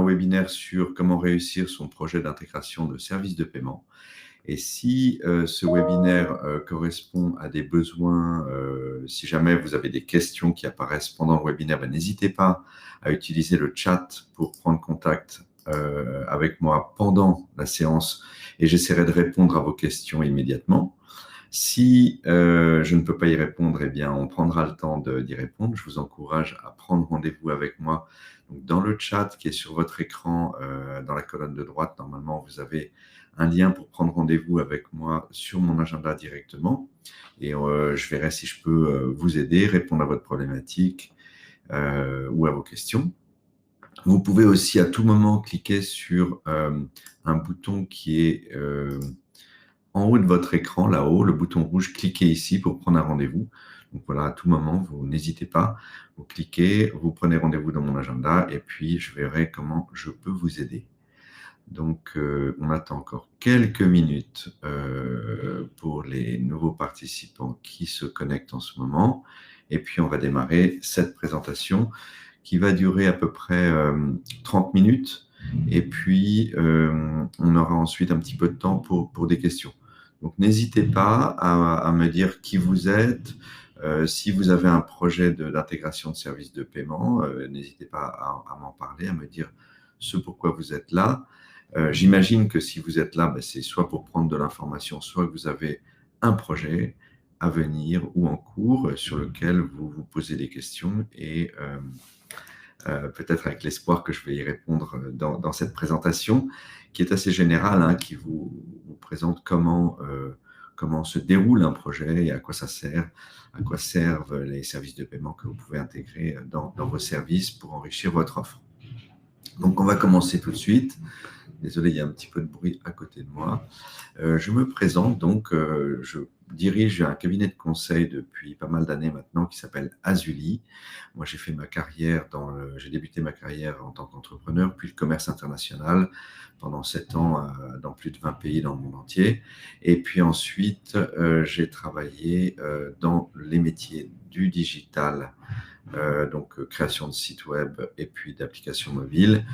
webinaire sur comment réussir son projet d'intégration de services de paiement. Et si ce webinaire correspond à des besoins, si jamais vous avez des questions qui apparaissent pendant le webinaire, n'hésitez pas à utiliser le chat pour prendre contact avec moi pendant la séance et j'essaierai de répondre à vos questions immédiatement. Si je ne peux pas y répondre, eh bien, on prendra le temps d'y répondre. Je vous encourage à prendre rendez-vous avec moi. Donc, dans le chat qui est sur votre écran, dans la colonne de droite, normalement, vous avez un lien pour prendre rendez-vous avec moi sur mon agenda directement. Et je verrai si je peux vous aider, répondre à votre problématique ou à vos questions. Vous pouvez aussi à tout moment cliquer sur un bouton qui est en haut de votre écran, là-haut, le bouton rouge, cliquez ici pour prendre un rendez-vous. Donc voilà, à tout moment, vous n'hésitez pas, vous cliquez, vous prenez rendez-vous dans mon agenda et puis je verrai comment je peux vous aider. Donc, on attend encore quelques minutes pour les nouveaux participants qui se connectent en ce moment. Et puis, on va démarrer cette présentation qui va durer à peu près 30 minutes. Et puis, on aura ensuite un petit peu de temps pour des questions. Donc, n'hésitez pas à me dire qui vous êtes. Si vous avez un projet d'intégration de services de paiement, n'hésitez pas à m'en parler, à me dire ce pourquoi vous êtes là. J'imagine que si vous êtes là, c'est soit pour prendre de l'information, soit que vous avez un projet à venir ou en cours sur lequel vous vous posez des questions et peut-être avec l'espoir que je vais y répondre dans cette présentation qui est assez générale, hein, qui vous présente comment se déroule un projet et à quoi ça sert, à quoi servent les services de paiement que vous pouvez intégrer dans vos services pour enrichir votre offre. Donc, on va commencer tout de suite. Désolé, il y a un petit peu de bruit à côté de moi. Je me présente, donc je dirige un cabinet de conseil depuis pas mal d'années maintenant qui s'appelle Azuli. Moi, j'ai fait ma carrière j'ai débuté ma carrière en tant qu'entrepreneur, puis le commerce international pendant 7 ans dans plus de 20 pays dans le monde entier. Et puis ensuite, j'ai travaillé dans les métiers du digital, donc création de sites web et puis d'applications mobiles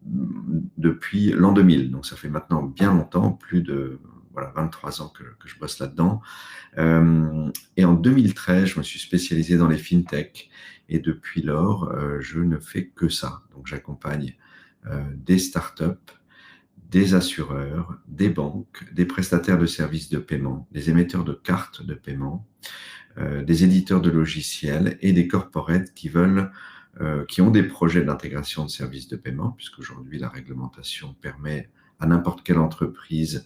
depuis l'an 2000. Donc, ça fait maintenant bien longtemps, plus de 23 ans que je bosse là-dedans. Et en 2013, je me suis spécialisé dans les fintech. Et depuis lors, je ne fais que ça. Donc, j'accompagne des startups, des assureurs, des banques, des prestataires de services de paiement, des émetteurs de cartes de paiement, des éditeurs de logiciels et des corporates qui ont des projets d'intégration de services de paiement, puisqu'aujourd'hui, la réglementation permet à n'importe quelle entreprise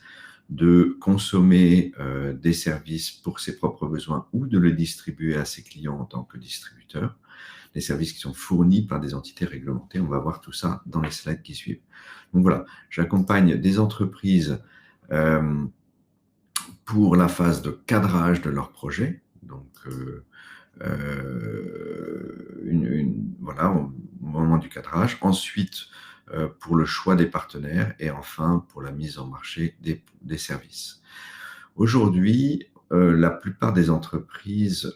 de consommer des services pour ses propres besoins ou de le distribuer à ses clients en tant que distributeur, des services qui sont fournis par des entités réglementées. On va voir tout ça dans les slides qui suivent. Donc voilà, j'accompagne des entreprises pour la phase de cadrage de leur projet. Donc, voilà, au moment du cadrage. Ensuite, pour le choix des partenaires et enfin pour la mise en marché des services. Aujourd'hui, la plupart des entreprises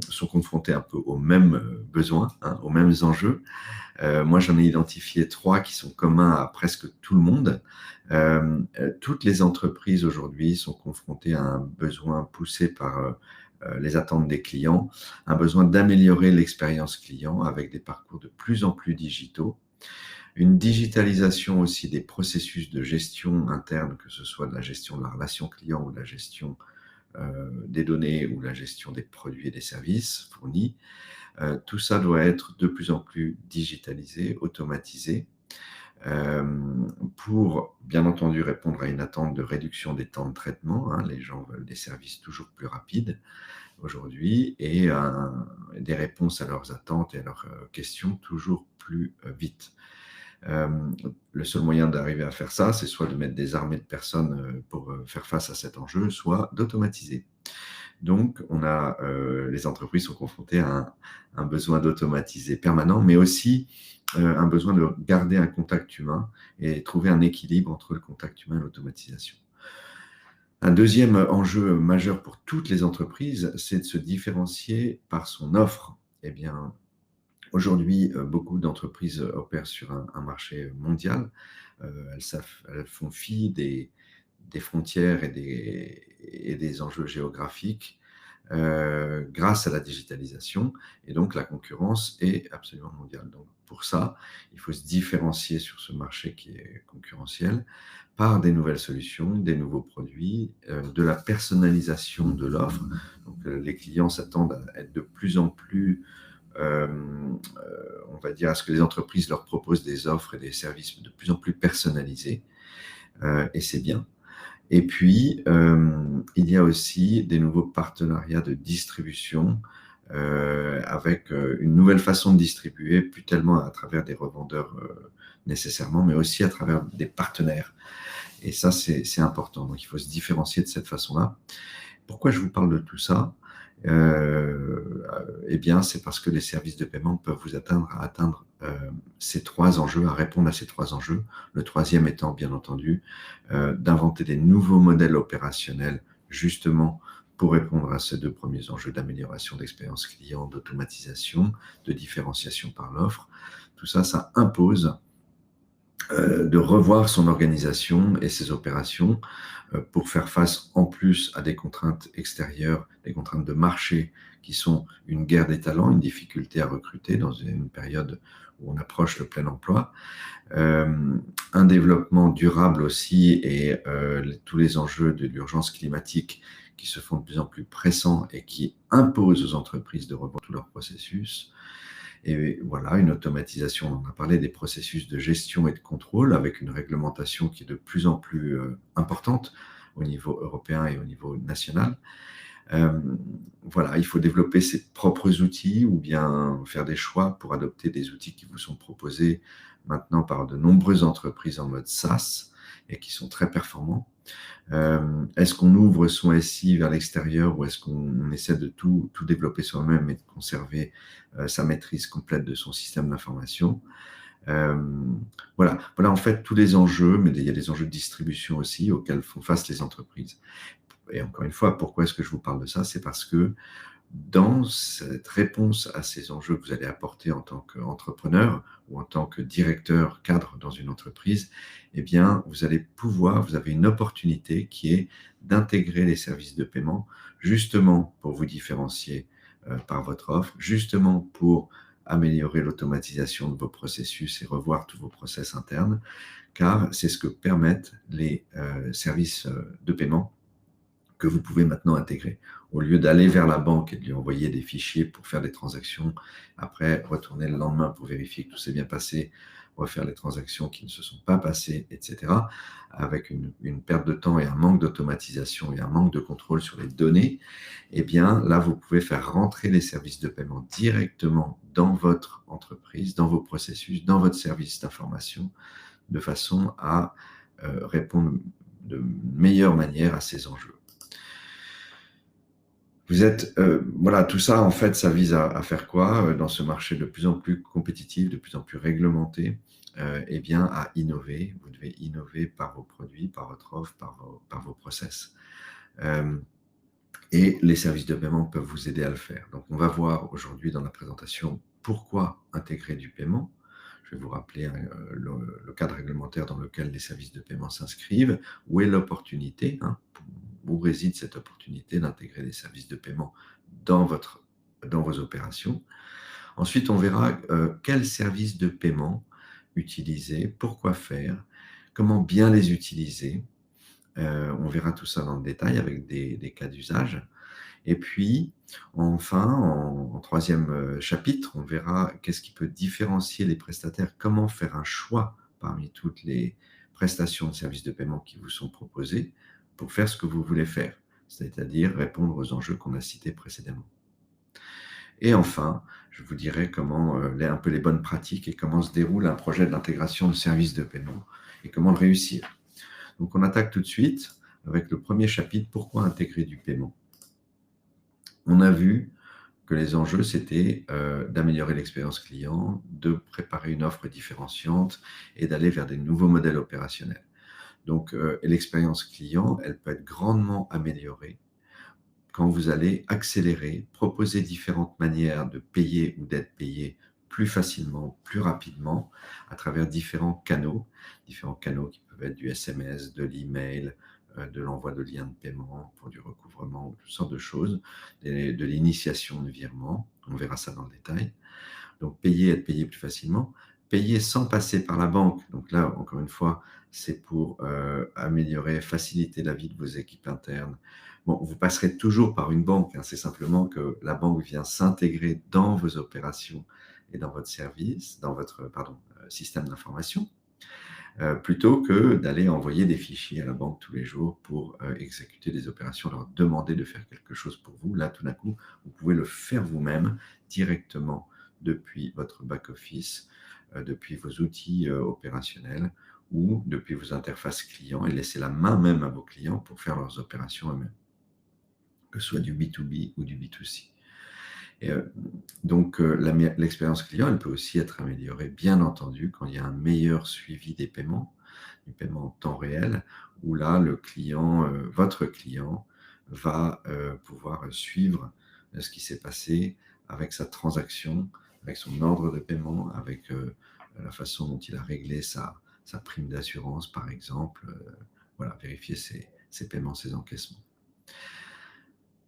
sont confrontées un peu aux mêmes besoins, hein, aux mêmes enjeux. Moi, j'en ai identifié 3 qui sont communs à presque tout le monde. Toutes les entreprises aujourd'hui sont confrontées à un besoin poussé par les attentes des clients, un besoin d'améliorer l'expérience client avec des parcours de plus en plus digitaux, une digitalisation aussi des processus de gestion interne, que ce soit de la gestion de la relation client ou de la gestion des données ou la gestion des produits et des services fournis. Tout ça doit être de plus en plus digitalisé, automatisé, pour, bien entendu, répondre à une attente de réduction des temps de traitement. Hein. Les gens veulent des services toujours plus rapides aujourd'hui et des réponses à leurs attentes et à leurs questions toujours plus vite. Le seul moyen d'arriver à faire ça, c'est soit de mettre des armées de personnes pour faire face à cet enjeu, soit d'automatiser. Donc, les entreprises sont confrontées à un besoin d'automatiser permanent, mais aussi un besoin de garder un contact humain et trouver un équilibre entre le contact humain et l'automatisation. Un deuxième enjeu majeur pour toutes les entreprises, c'est de se différencier par son offre. Eh bien, Aujourd'hui, beaucoup d'entreprises opèrent sur un marché mondial. Elles font fi des frontières et des enjeux géographiques grâce à la digitalisation. Et donc, la concurrence est absolument mondiale. Donc, pour ça, il faut se différencier sur ce marché qui est concurrentiel par des nouvelles solutions, des nouveaux produits, de la personnalisation de l'offre. Donc, les clients s'attendent à être de plus en plus on va dire, à ce que les entreprises leur proposent des offres et des services de plus en plus personnalisés, et c'est bien. Et puis, il y a aussi des nouveaux partenariats de distribution avec une nouvelle façon de distribuer, plus tellement à travers des revendeurs nécessairement, mais aussi à travers des partenaires. Et ça, c'est important. Donc, il faut se différencier de cette façon-là. Pourquoi je vous parle de tout ça? Eh bien, c'est parce que les services de paiement peuvent vous atteindre ces trois enjeux, à répondre à ces trois enjeux. Le troisième étant, bien entendu, d'inventer des nouveaux modèles opérationnels, justement, pour répondre à ces deux premiers enjeux d'amélioration d'expérience client, d'automatisation, de différenciation par l'offre. Tout ça, ça impose de revoir son organisation et ses opérations pour faire face en plus à des contraintes extérieures, des contraintes de marché qui sont une guerre des talents, une difficulté à recruter dans une période où on approche le plein emploi, un développement durable aussi et tous les enjeux de l'urgence climatique qui se font de plus en plus pressants et qui imposent aux entreprises de revoir tous leurs processus. Et voilà, une automatisation, on en a parlé, des processus de gestion et de contrôle avec une réglementation qui est de plus en plus importante au niveau européen et au niveau national. Voilà, il faut développer ses propres outils ou bien faire des choix pour adopter des outils qui vous sont proposés maintenant par de nombreuses entreprises en mode SaaS et qui sont très performants. Est-ce qu'on ouvre son SI vers l'extérieur ou est-ce qu'on essaie de tout développer soi-même et de conserver sa maîtrise complète de son système d'information? Voilà, en fait tous les enjeux, mais il y a des enjeux de distribution aussi auxquels font face les entreprises. Et encore une fois, pourquoi est-ce que je vous parle de ça? C'est parce que dans cette réponse à ces enjeux que vous allez apporter en tant qu'entrepreneur ou en tant que directeur cadre dans une entreprise, eh bien, vous avez une opportunité qui est d'intégrer les services de paiement justement pour vous différencier par votre offre, justement pour améliorer l'automatisation de vos processus et revoir tous vos process internes, car c'est ce que permettent les services de paiement que vous pouvez maintenant intégrer. Au lieu d'aller vers la banque et de lui envoyer des fichiers pour faire des transactions, après retourner le lendemain pour vérifier que tout s'est bien passé, refaire les transactions qui ne se sont pas passées, etc., avec une perte de temps et un manque d'automatisation et un manque de contrôle sur les données, eh bien là, vous pouvez faire rentrer les services de paiement directement dans votre entreprise, dans vos processus, dans votre service d'information, de façon à répondre de meilleure manière à ces enjeux. Voilà, tout ça, en fait, ça vise à faire quoi dans ce marché de plus en plus compétitif, de plus en plus réglementé? Eh bien, à innover. Vous devez innover par vos produits, par votre offre, par vos process. Et les services de paiement peuvent vous aider à le faire. Donc, on va voir aujourd'hui dans la présentation pourquoi intégrer du paiement. Je vais vous rappeler le cadre réglementaire dans lequel les services de paiement s'inscrivent. Où est l'opportunité, où réside cette opportunité d'intégrer des services de paiement dans vos opérations. Ensuite, on verra quels services de paiement utiliser, pourquoi faire, comment bien les utiliser. On verra tout ça dans le détail avec des cas d'usage. Et puis, enfin, en troisième chapitre, on verra qu'est-ce qui peut différencier les prestataires, comment faire un choix parmi toutes les prestations de services de paiement qui vous sont proposées pour faire ce que vous voulez faire, c'est-à-dire répondre aux enjeux qu'on a cités précédemment. Et enfin, je vous dirai comment un peu les bonnes pratiques et comment se déroule un projet d'intégration de services de paiement et comment le réussir. Donc, on attaque tout de suite avec le premier chapitre, pourquoi intégrer du paiement? On a vu que les enjeux, c'était d'améliorer l'expérience client, de préparer une offre différenciante et d'aller vers des nouveaux modèles opérationnels. Donc, l'expérience client, elle peut être grandement améliorée quand vous allez accélérer, proposer différentes manières de payer ou d'être payé plus facilement, plus rapidement, à travers différents canaux qui peuvent être du SMS, de l'email, de l'envoi de liens de paiement pour du recouvrement, ou toutes sortes de choses, de l'initiation de virement. On verra ça dans le détail. Donc, être payé plus facilement, payer sans passer par la banque. Donc là, encore une fois, c'est pour améliorer, faciliter la vie de vos équipes internes. Bon, vous passerez toujours par une banque, hein, c'est simplement que la banque vient s'intégrer dans vos opérations et dans votre service, dans votre système d'information, plutôt que d'aller envoyer des fichiers à la banque tous les jours pour exécuter des opérations, leur demander de faire quelque chose pour vous. Là, tout d'un coup, vous pouvez le faire vous-même directement depuis votre back-office, depuis vos outils opérationnels ou depuis vos interfaces clients, et laisser la main même à vos clients pour faire leurs opérations eux-mêmes, que ce soit du B2B ou du B2C. Et, donc, l'expérience client, elle peut aussi être améliorée, bien entendu, quand il y a un meilleur suivi des paiements, du paiement en temps réel, où là, le client, votre client, va pouvoir suivre ce qui s'est passé avec sa transaction, avec son ordre de paiement, avec la façon dont il a réglé sa prime d'assurance, par exemple. Voilà, vérifier ses paiements, ses encaissements.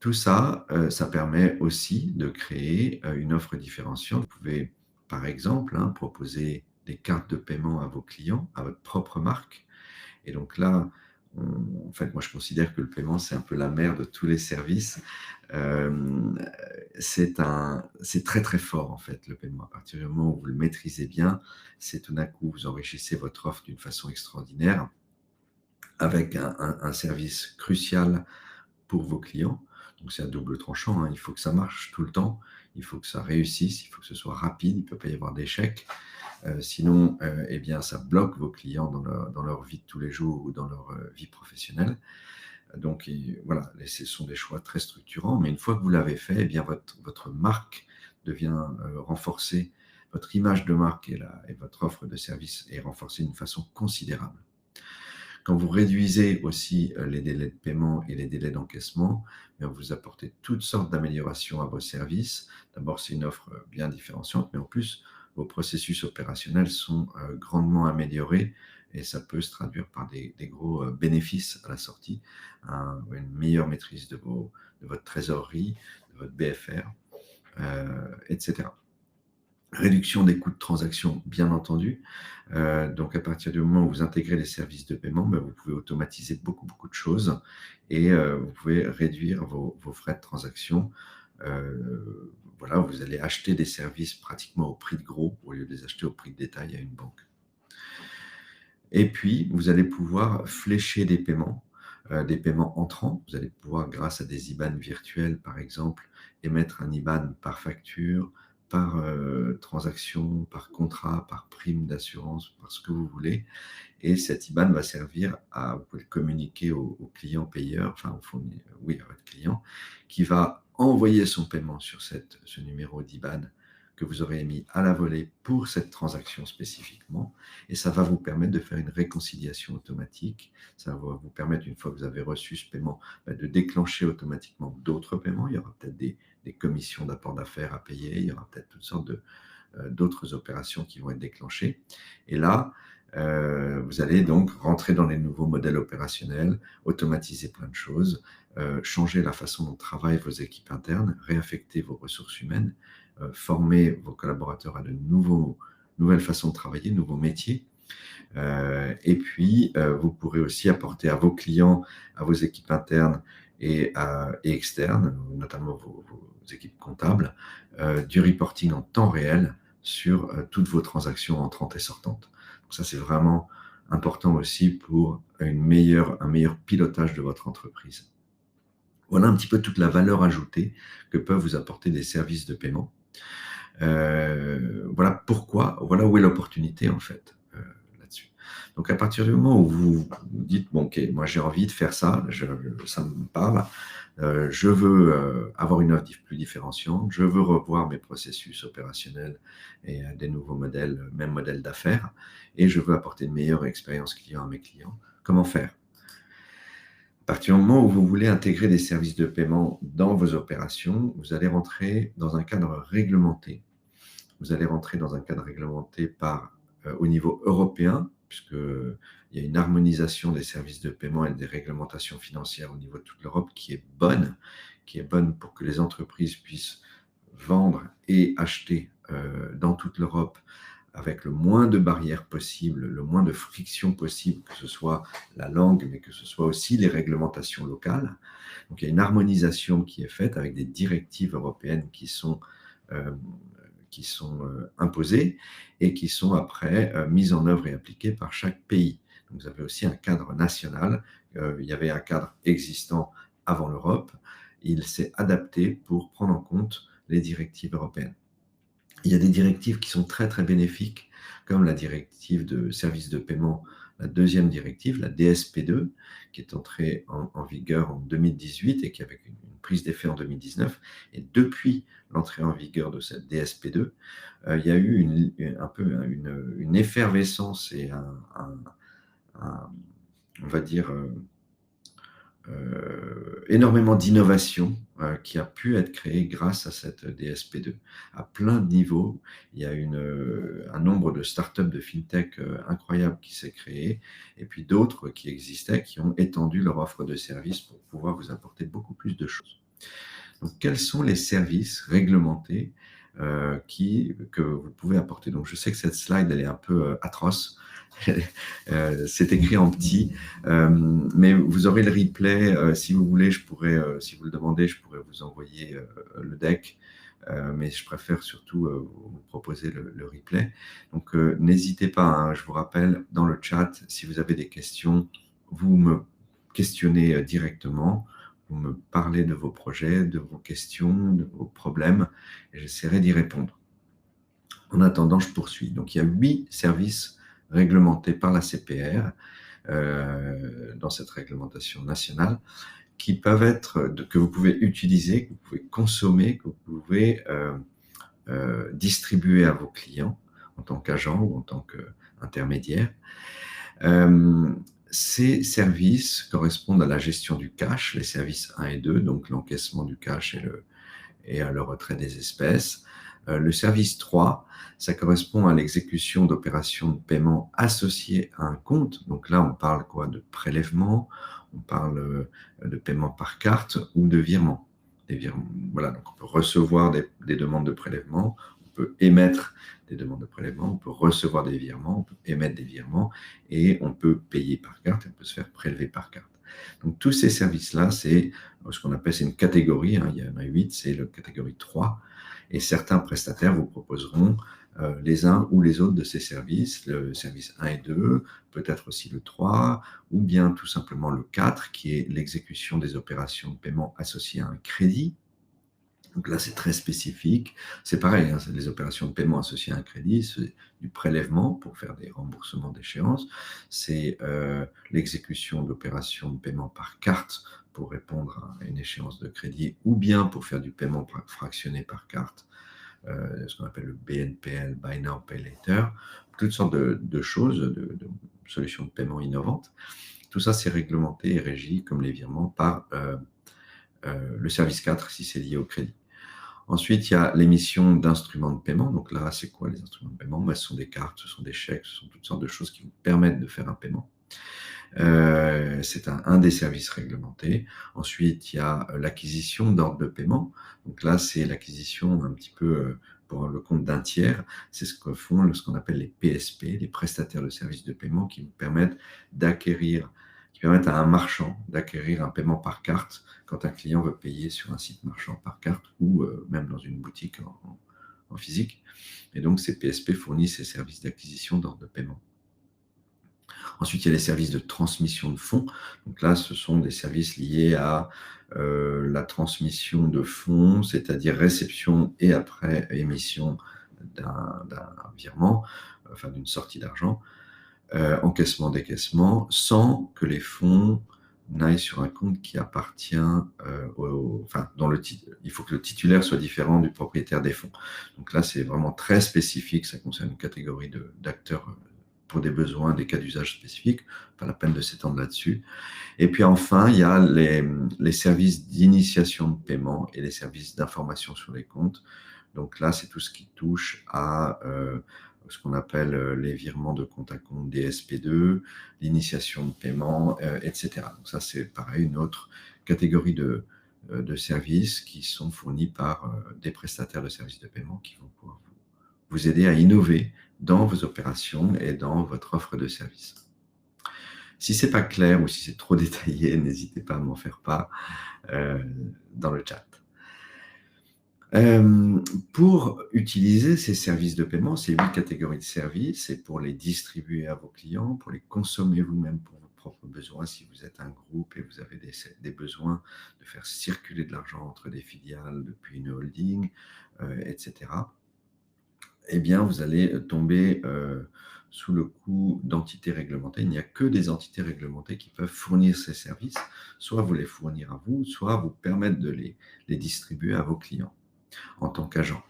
Tout ça, ça permet aussi de créer une offre différenciante. Vous pouvez, par exemple, proposer des cartes de paiement à vos clients, à votre propre marque. Et donc là, en fait, moi, je considère que le paiement, c'est un peu la mère de tous les services. C'est très, très fort, en fait, le paiement. À partir du moment où vous le maîtrisez bien, c'est tout d'un coup, vous enrichissez votre offre d'une façon extraordinaire, avec un service crucial pour vos clients. Donc, c'est à double tranchant, hein. Il faut que ça marche tout le temps, il faut que ça réussisse, il faut que ce soit rapide, il ne peut pas y avoir d'échec. Sinon, eh bien, ça bloque vos clients dans leur vie de tous les jours ou dans leur vie professionnelle. Donc, voilà, ce sont des choix très structurants, mais une fois que vous l'avez fait, eh bien, votre marque devient renforcée, votre image de marque et votre offre de service est renforcée d'une façon considérable. Quand vous réduisez aussi les délais de paiement et les délais d'encaissement, vous apportez toutes sortes d'améliorations à vos services. D'abord, c'est une offre bien différenciante, mais en plus, vos processus opérationnels sont grandement améliorés et ça peut se traduire par des gros bénéfices à la sortie, une meilleure maîtrise de votre trésorerie, de votre BFR, etc. Réduction des coûts de transaction, bien entendu. Donc, à partir du moment où vous intégrez les services de paiement, vous pouvez automatiser beaucoup, beaucoup de choses et vous pouvez réduire vos frais de transaction. Voilà, vous allez acheter des services pratiquement au prix de gros au lieu de les acheter au prix de détail à une banque. Et puis, vous allez pouvoir flécher des paiements entrants. Vous allez pouvoir, grâce à des IBAN virtuels, par exemple, émettre un IBAN par facture, par transaction, par contrat, par prime d'assurance, par ce que vous voulez. Et cet IBAN va servir vous pouvez le communiquer au client payeur, enfin, à votre client, qui va envoyer son paiement sur ce numéro d'IBAN que vous aurez émis à la volée pour cette transaction spécifiquement. Et ça va vous permettre de faire une réconciliation automatique. Ça va vous permettre, une fois que vous avez reçu ce paiement, de déclencher automatiquement d'autres paiements. Il y aura peut-être des commissions d'apport d'affaires à payer. Il y aura peut-être toutes sortes d'autres opérations qui vont être déclenchées. Et là, vous allez donc rentrer dans les nouveaux modèles opérationnels, automatiser plein de choses, changer la façon dont travaillent vos équipes internes, réaffecter vos ressources humaines, former vos collaborateurs à de nouvelles façons de travailler, nouveaux métiers. Et puis, vous pourrez aussi apporter à vos clients, à vos équipes internes et externes, notamment vos équipes comptables, du reporting en temps réel sur toutes vos transactions entrantes et sortantes. Donc ça, c'est vraiment important aussi pour un meilleur pilotage de votre entreprise. Voilà un petit peu toute la valeur ajoutée que peuvent vous apporter des services de paiement. Voilà où est l'opportunité en fait là-dessus. Donc à partir du moment où vous dites, bon ok, moi j'ai envie de faire ça, ça me parle, je veux avoir une offre plus différenciante, je veux revoir mes processus opérationnels et des nouveaux modèles, même modèles d'affaires, et je veux apporter une meilleure expérience client à mes clients. Comment faire? À partir du moment où vous voulez intégrer des services de paiement dans vos opérations, vous allez rentrer dans un cadre réglementé. vous allez rentrer dans un cadre réglementé au niveau européen, puisqu'il y a une harmonisation des services de paiement et des réglementations financières au niveau de toute l'Europe qui est bonne pour que les entreprises puissent vendre et acheter dans toute l'Europe avec le moins de barrières possibles, le moins de friction possible, que ce soit la langue, mais que ce soit aussi les réglementations locales. Donc il y a une harmonisation qui est faite avec des directives européennes qui sont imposées et qui sont après mises en œuvre et appliquées par chaque pays. Donc vous avez aussi un cadre national. Il y avait un cadre existant avant l'Europe. Il s'est adapté pour prendre en compte les directives européennes. Il y a des directives qui sont très, très bénéfiques, comme la directive de services de paiement, la deuxième directive, la DSP2, qui est entrée en vigueur en 2018 et qui avait une prise d'effet en 2019. Et depuis l'entrée en vigueur de cette DSP2, il y a eu une effervescence et on va dire, énormément d'innovation qui a pu être créée grâce à cette DSP2. À plein de niveaux, il y a un nombre de startups de fintech incroyable qui s'est créé, et puis d'autres qui existaient, qui ont étendu leur offre de services pour pouvoir vous apporter beaucoup plus de choses. Donc, quels sont les services réglementés que vous pouvez apporter? Donc, je sais que cette slide, elle est un peu atroce. C'est écrit en petit, mais vous aurez le replay. Si vous voulez, si vous le demandez, je pourrais vous envoyer le deck, mais je préfère surtout vous proposer le replay. Donc, n'hésitez pas, hein, je vous rappelle, dans le chat, si vous avez des questions, vous me questionnez directement, vous me parlez de vos projets, de vos questions, de vos problèmes, et j'essaierai d'y répondre. En attendant, je poursuis. Donc, il y a 8 services réglementés par la CPR dans cette réglementation nationale qui peuvent que vous pouvez utiliser, que vous pouvez consommer, que vous pouvez distribuer à vos clients en tant qu'agent ou en tant qu'intermédiaire. Ces services correspondent à la gestion du cash, les services 1 et 2, donc l'encaissement du cash et le retrait des espèces. Le service 3, ça correspond à l'exécution d'opérations de paiement associées à un compte. Donc là, on parle quoi? De prélèvement, on parle de paiement par carte ou de virement. Voilà, donc on peut recevoir des demandes de prélèvement, on peut émettre des demandes de prélèvement, on peut recevoir des virements, on peut émettre des virements et on peut payer par carte et on peut se faire prélever par carte. Donc tous ces services-là, c'est ce qu'on appelle, c'est une catégorie, hein, il y en a 8, c'est la catégorie 3. Et certains prestataires vous proposeront les uns ou les autres de ces services, le service 1 et 2, peut-être aussi le 3, ou bien tout simplement le 4, qui est l'exécution des opérations de paiement associées à un crédit. Donc là, c'est très spécifique. C'est pareil, hein, c'est les opérations de paiement associées à un crédit, c'est du prélèvement pour faire des remboursements d'échéance, c'est l'exécution d'opérations de paiement par carte pour répondre à une échéance de crédit, ou bien pour faire du paiement fractionné par carte, ce qu'on appelle le BNPL, Buy Now, Pay Later, toutes sortes de choses, de solutions de paiement innovantes. Tout ça, c'est réglementé et régi, comme les virements, par le service 4, si c'est lié au crédit. Ensuite, il y a l'émission d'instruments de paiement. Donc là, c'est quoi les instruments de paiement? Ce sont des cartes, ce sont des chèques, ce sont toutes sortes de choses qui vous permettent de faire un paiement. C'est un des services réglementés. Ensuite, il y a l'acquisition d'ordre de paiement. Donc là, c'est l'acquisition un petit peu pour le compte d'un tiers. C'est ce que font ce qu'on appelle les PSP, les prestataires de services de paiement, qui vous permettent qui permettent à un marchand d'acquérir un paiement par carte quand un client veut payer sur un site marchand par carte ou même dans une boutique en physique. Et donc, ces PSP fournissent ces services d'acquisition d'ordre de paiement. Ensuite, il y a les services de transmission de fonds. Donc là, ce sont des services liés à la transmission de fonds, c'est-à-dire réception et après émission d'un virement, enfin d'une sortie d'argent, encaissement, décaissement, sans que les fonds n'aillent sur un compte qui appartient il faut que le titulaire soit différent du propriétaire des fonds. Donc là, c'est vraiment très spécifique, ça concerne une catégorie d'acteurs pour des besoins, des cas d'usage spécifiques, pas la peine de s'étendre là-dessus. Et puis enfin, il y a les services d'initiation de paiement et les services d'information sur les comptes. Donc là, c'est tout ce qui touche à ce qu'on appelle les virements de compte à compte DSP2, l'initiation de paiement, etc. Donc ça, c'est pareil, une autre catégorie de services qui sont fournis par des prestataires de services de paiement qui vont pouvoir vous aider à innover dans vos opérations et dans votre offre de service. Si ce n'est pas clair ou si c'est trop détaillé, n'hésitez pas à m'en faire part dans le chat. Pour utiliser ces services de paiement, ces 8 catégories de services, et pour les distribuer à vos clients, pour les consommer vous-même pour vos propres besoins, si vous êtes un groupe et vous avez des besoins de faire circuler de l'argent entre des filiales depuis une holding, etc., eh bien, vous allez tomber sous le coup d'entités réglementées. Il n'y a que des entités réglementées qui peuvent fournir ces services, soit vous les fournir à vous, soit vous permettre de les distribuer à vos clients en tant qu'agent.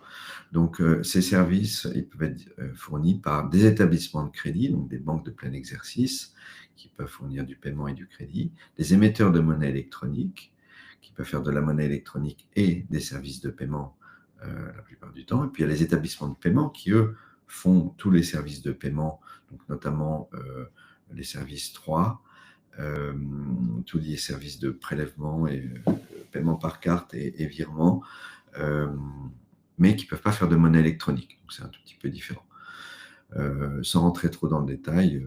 Donc, ces services, ils peuvent être fournis par des établissements de crédit, donc des banques de plein exercice, qui peuvent fournir du paiement et du crédit, des émetteurs de monnaie électronique, qui peuvent faire de la monnaie électronique et des services de paiement la plupart du temps. Et puis, il y a les établissements de paiement qui, eux, font tous les services de paiement, donc notamment les services 3, tous les services de prélèvement et paiement par carte et virement, mais qui ne peuvent pas faire de monnaie électronique. Donc, c'est un tout petit peu différent. Sans rentrer trop dans le détail,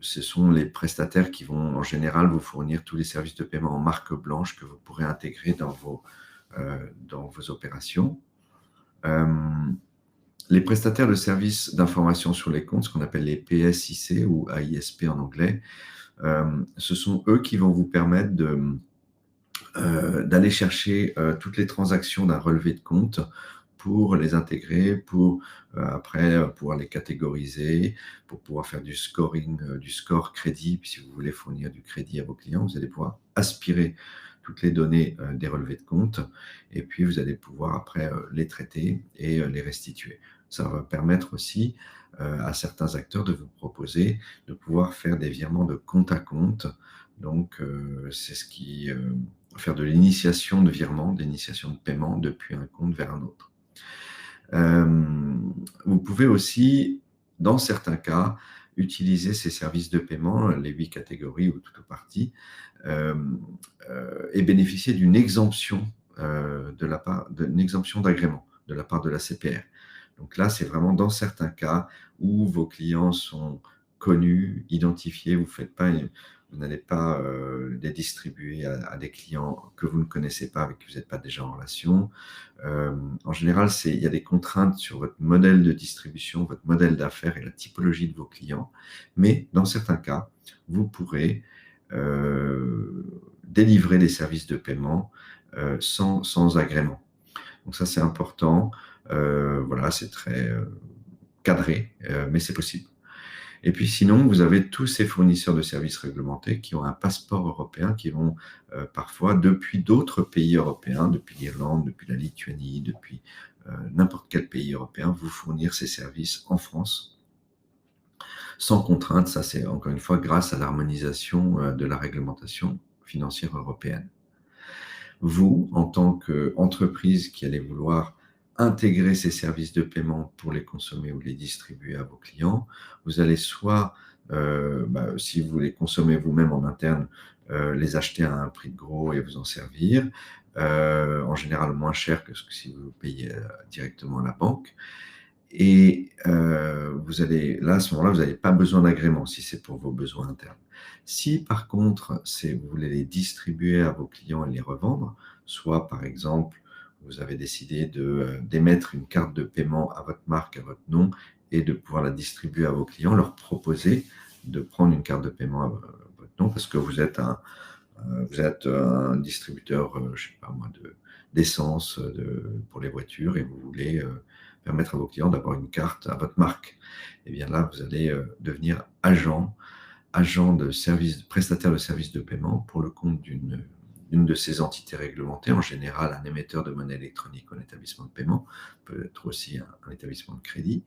ce sont les prestataires qui vont en général vous fournir tous les services de paiement en marque blanche que vous pourrez intégrer dans vos opérations. Les prestataires de services d'information sur les comptes, ce qu'on appelle les PSIC ou AISP en anglais, ce sont eux qui vont vous permettre d'aller chercher toutes les transactions d'un relevé de compte pour les intégrer, pour après pouvoir les catégoriser, pour pouvoir faire du scoring, du score crédit. Puis si vous voulez fournir du crédit à vos clients, vous allez pouvoir aspirer toutes les données des relevés de compte, et puis vous allez pouvoir après les traiter et les restituer. Ça va permettre aussi à certains acteurs de vous proposer de pouvoir faire des virements de compte à compte. Donc, c'est ce qui faire de l'initiation de virement, d'initiation de paiement depuis un compte vers un autre. Vous pouvez aussi, dans certains cas, utiliser ces services de paiement, les 8 catégories ou tout ou partie, et bénéficier d'une exemption d'une exemption d'agrément de la part de la CPR. Donc là, c'est vraiment dans certains cas où vos clients sont connus, identifiés, vous n'allez pas les distribuer à des clients que vous ne connaissez pas, avec qui vous n'êtes pas déjà en relation. En général, il y a des contraintes sur votre modèle de distribution, votre modèle d'affaires et la typologie de vos clients. Mais dans certains cas, vous pourrez délivrer des services de paiement sans agrément. Donc ça, c'est important. Voilà, c'est très cadré, mais c'est possible. Et puis sinon, vous avez tous ces fournisseurs de services réglementés qui ont un passeport européen, qui vont parfois, depuis d'autres pays européens, depuis l'Irlande, depuis la Lituanie, depuis n'importe quel pays européen, vous fournir ces services en France, sans contrainte. Ça, c'est encore une fois grâce à l'harmonisation de la réglementation financière européenne. Vous, en tant qu'entreprise qui allez vouloir intégrer ces services de paiement pour les consommer ou les distribuer à vos clients, vous allez soit, si vous les consommez vous-même en interne, les acheter à un prix de gros et vous en servir, en général moins cher que si vous payez directement à la banque. Et vous allez, là, à ce moment-là, vous n'avez pas besoin d'agrément si c'est pour vos besoins internes. Si par contre, vous voulez les distribuer à vos clients et les revendre, soit par exemple, vous avez décidé d'émettre une carte de paiement à votre marque, à votre nom, et de pouvoir la distribuer à vos clients, leur proposer de prendre une carte de paiement à votre nom, parce que vous êtes un distributeur, je sais pas moi, d'essence pour les voitures, et vous voulez permettre à vos clients d'avoir une carte à votre marque. Et bien là, vous allez devenir agent de service, prestataire de services de paiement pour le compte d'une de ces entités réglementées, en général un émetteur de monnaie électronique ou un établissement de paiement, peut être aussi un établissement de crédit,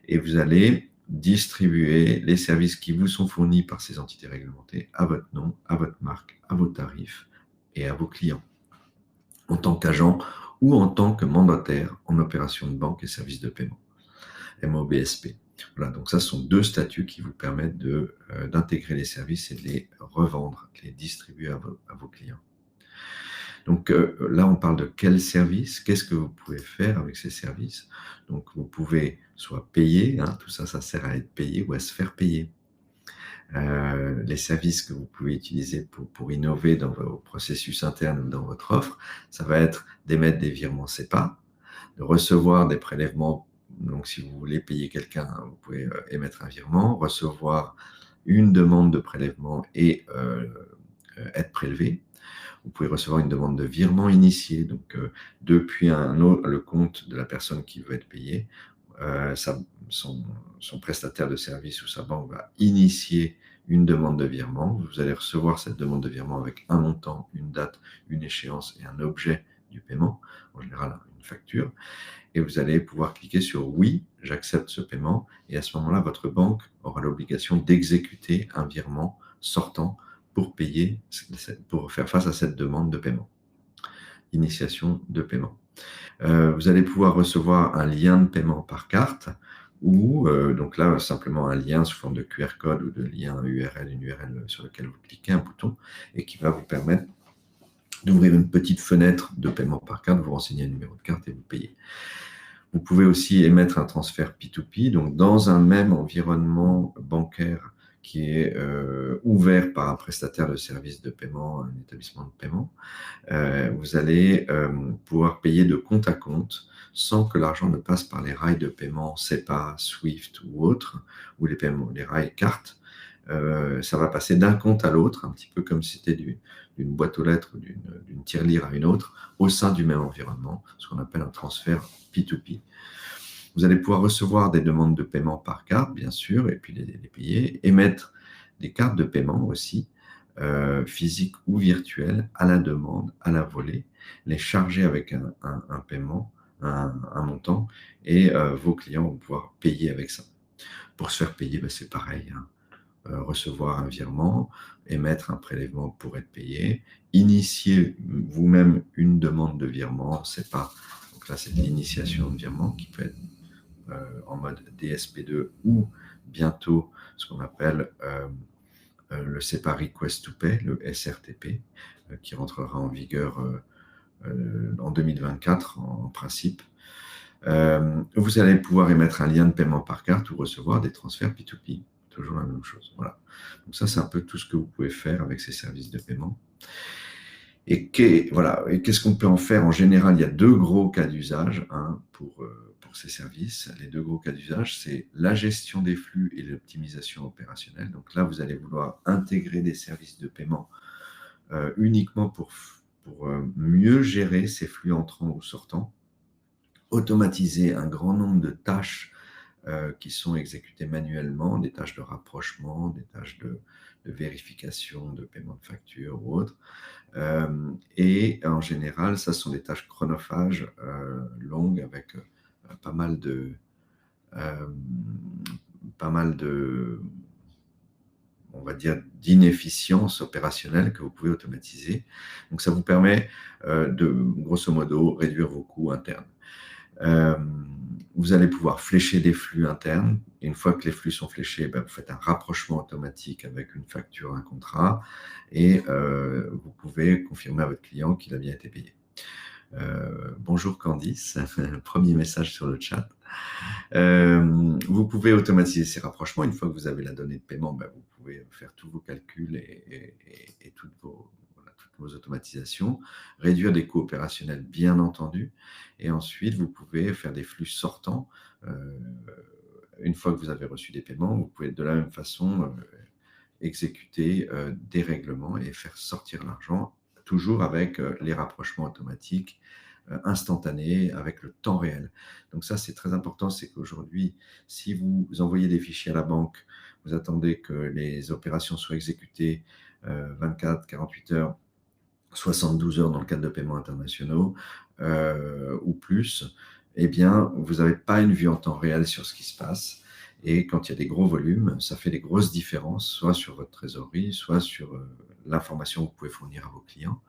et vous allez distribuer les services qui vous sont fournis par ces entités réglementées à votre nom, à votre marque, à vos tarifs et à vos clients, en tant qu'agent ou en tant que mandataire en opération de banque et services de paiement, MOBSP. Voilà, donc ça, ce sont deux statuts qui vous permettent d'intégrer les services et de les revendre, de les distribuer à vos clients. Donc là, on parle de quels services, qu'est-ce que vous pouvez faire avec ces services. Donc vous pouvez soit payer, hein, tout ça, ça sert à être payé ou à se faire payer. Les services que vous pouvez utiliser pour innover dans vos processus internes ou dans votre offre, ça va être d'émettre des virements SEPA, de recevoir des prélèvements. Donc, si vous voulez payer quelqu'un, vous pouvez émettre un virement, recevoir une demande de prélèvement et être prélevé. Vous pouvez recevoir une demande de virement initié, donc depuis le compte de la personne qui veut être payée. Son prestataire de service ou sa banque va initier une demande de virement. Vous allez recevoir cette demande de virement avec un montant, une date, une échéance et un objet du paiement, en général une facture. Et vous allez pouvoir cliquer sur « Oui, j'accepte ce paiement ». Et à ce moment-là, votre banque aura l'obligation d'exécuter un virement sortant pour payer, pour faire face à cette demande de paiement. Initiation de paiement. Vous allez pouvoir recevoir un lien de paiement par carte ou donc là simplement un lien sous forme de QR code ou de lien URL, une URL sur lequel vous cliquez, un bouton, et qui va vous permettre d'ouvrir une petite fenêtre de paiement par carte, vous renseignez un numéro de carte et vous payez. Vous pouvez aussi émettre un transfert P2P, donc dans un même environnement bancaire qui est ouvert par un prestataire de services de paiement, un établissement de paiement. Vous allez pouvoir payer de compte à compte sans que l'argent ne passe par les rails de paiement SEPA, SWIFT ou autres, ou les rails cartes. Ça va passer d'un compte à l'autre, un petit peu comme si c'était d'une boîte aux lettres ou d'une tirelire à une autre, au sein du même environnement, ce qu'on appelle un transfert P2P. Vous allez pouvoir recevoir des demandes de paiement par carte, bien sûr, et puis les payer, émettre des cartes de paiement aussi, physiques ou virtuelles, à la demande, à la volée, les charger avec un paiement, un montant, et vos clients vont pouvoir payer avec ça. Pour se faire payer, c'est pareil, hein. Recevoir un virement, émettre un prélèvement pour être payé, initier vous-même une demande de virement, c'est pas. Donc là, c'est de l'initiation de virement qui peut être en mode DSP2 ou bientôt ce qu'on appelle le SEPA Request to Pay, le SRTP, qui rentrera en vigueur en 2024 en principe. Vous allez pouvoir émettre un lien de paiement par carte ou recevoir des transferts P2P. Toujours la même chose. Voilà. Donc ça, c'est un peu tout ce que vous pouvez faire avec ces services de paiement. Et qu'est-ce qu'on peut en faire? En général, il y a deux gros cas d'usage pour ces services. Les deux gros cas d'usage, c'est la gestion des flux et l'optimisation opérationnelle. Donc là, vous allez vouloir intégrer des services de paiement uniquement pour mieux gérer ces flux entrants ou sortants, automatiser un grand nombre de tâches qui sont exécutées manuellement, des tâches de rapprochement, des tâches de vérification, de paiement de facture ou autres. Et en général, ça sont des tâches chronophages, longues, avec pas mal de, on va dire, d'inefficience opérationnelle que vous pouvez automatiser. Donc ça vous permet de, grosso modo, réduire vos coûts internes. Vous allez pouvoir flécher des flux internes. Et une fois que les flux sont fléchés, vous faites un rapprochement automatique avec une facture, un contrat, et vous pouvez confirmer à votre client qu'il a bien été payé. Bonjour Candice, premier message sur le chat. Vous pouvez automatiser ces rapprochements. Une fois que vous avez la donnée de paiement, vous pouvez faire tous vos calculs et toutes vos automatisations, réduire des coûts opérationnels, bien entendu, et ensuite vous pouvez faire des flux sortants. Une fois que vous avez reçu des paiements, vous pouvez de la même façon exécuter des règlements et faire sortir l'argent, toujours avec les rapprochements automatiques instantanés, avec le temps réel. Donc ça, c'est très important, c'est qu'aujourd'hui, si vous envoyez des fichiers à la banque, vous attendez que les opérations soient exécutées 24, 48 heures, 72 heures dans le cadre de paiements internationaux ou plus, eh bien, vous n'avez pas une vue en temps réel sur ce qui se passe. Et quand il y a des gros volumes, ça fait des grosses différences, soit sur votre trésorerie, soit sur l'information que vous pouvez fournir à vos clients.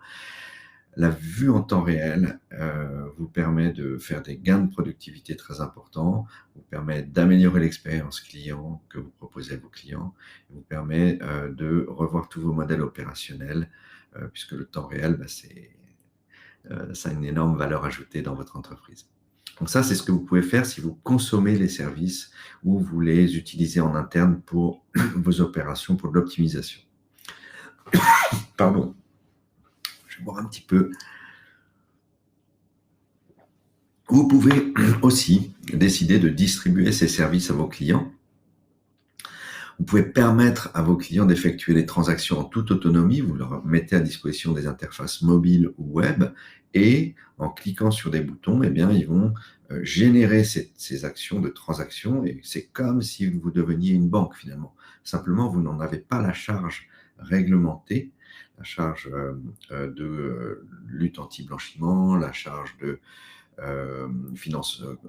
La vue en temps réel vous permet de faire des gains de productivité très importants, vous permet d'améliorer l'expérience client que vous proposez à vos clients, vous permet de revoir tous vos modèles opérationnels, puisque le temps réel, ça a une énorme valeur ajoutée dans votre entreprise. Donc ça, c'est ce que vous pouvez faire si vous consommez les services ou vous les utilisez en interne pour vos opérations, pour de l'optimisation. Pardon, je vais boire un petit peu. Vous pouvez aussi décider de distribuer ces services à vos clients. Vous pouvez permettre à vos clients d'effectuer les transactions en toute autonomie. Vous leur mettez à disposition des interfaces mobiles ou web et en cliquant sur des boutons, eh bien, ils vont générer ces actions de transaction et c'est comme si vous deveniez une banque finalement. Simplement, vous n'en avez pas la charge réglementée, la charge de lutte anti-blanchiment, la charge de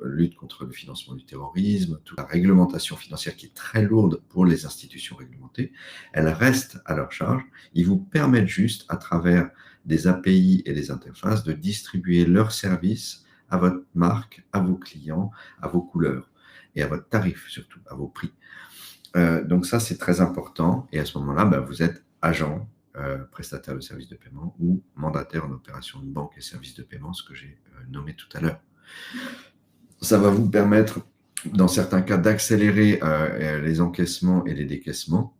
lutte contre le financement du terrorisme, toute la réglementation financière qui est très lourde pour les institutions réglementées, elle reste à leur charge. Ils vous permettent juste, à travers des API et des interfaces, de distribuer leurs services à votre marque, à vos clients, à vos couleurs et à votre tarif surtout, à vos prix. Donc ça, c'est très important. Et à ce moment-là, vous êtes agent, prestataire de services de paiement ou mandataire en opération de banque et services de paiement, ce que j'ai nommé tout à l'heure. Ça va vous permettre, dans certains cas, d'accélérer les encaissements et les décaissements,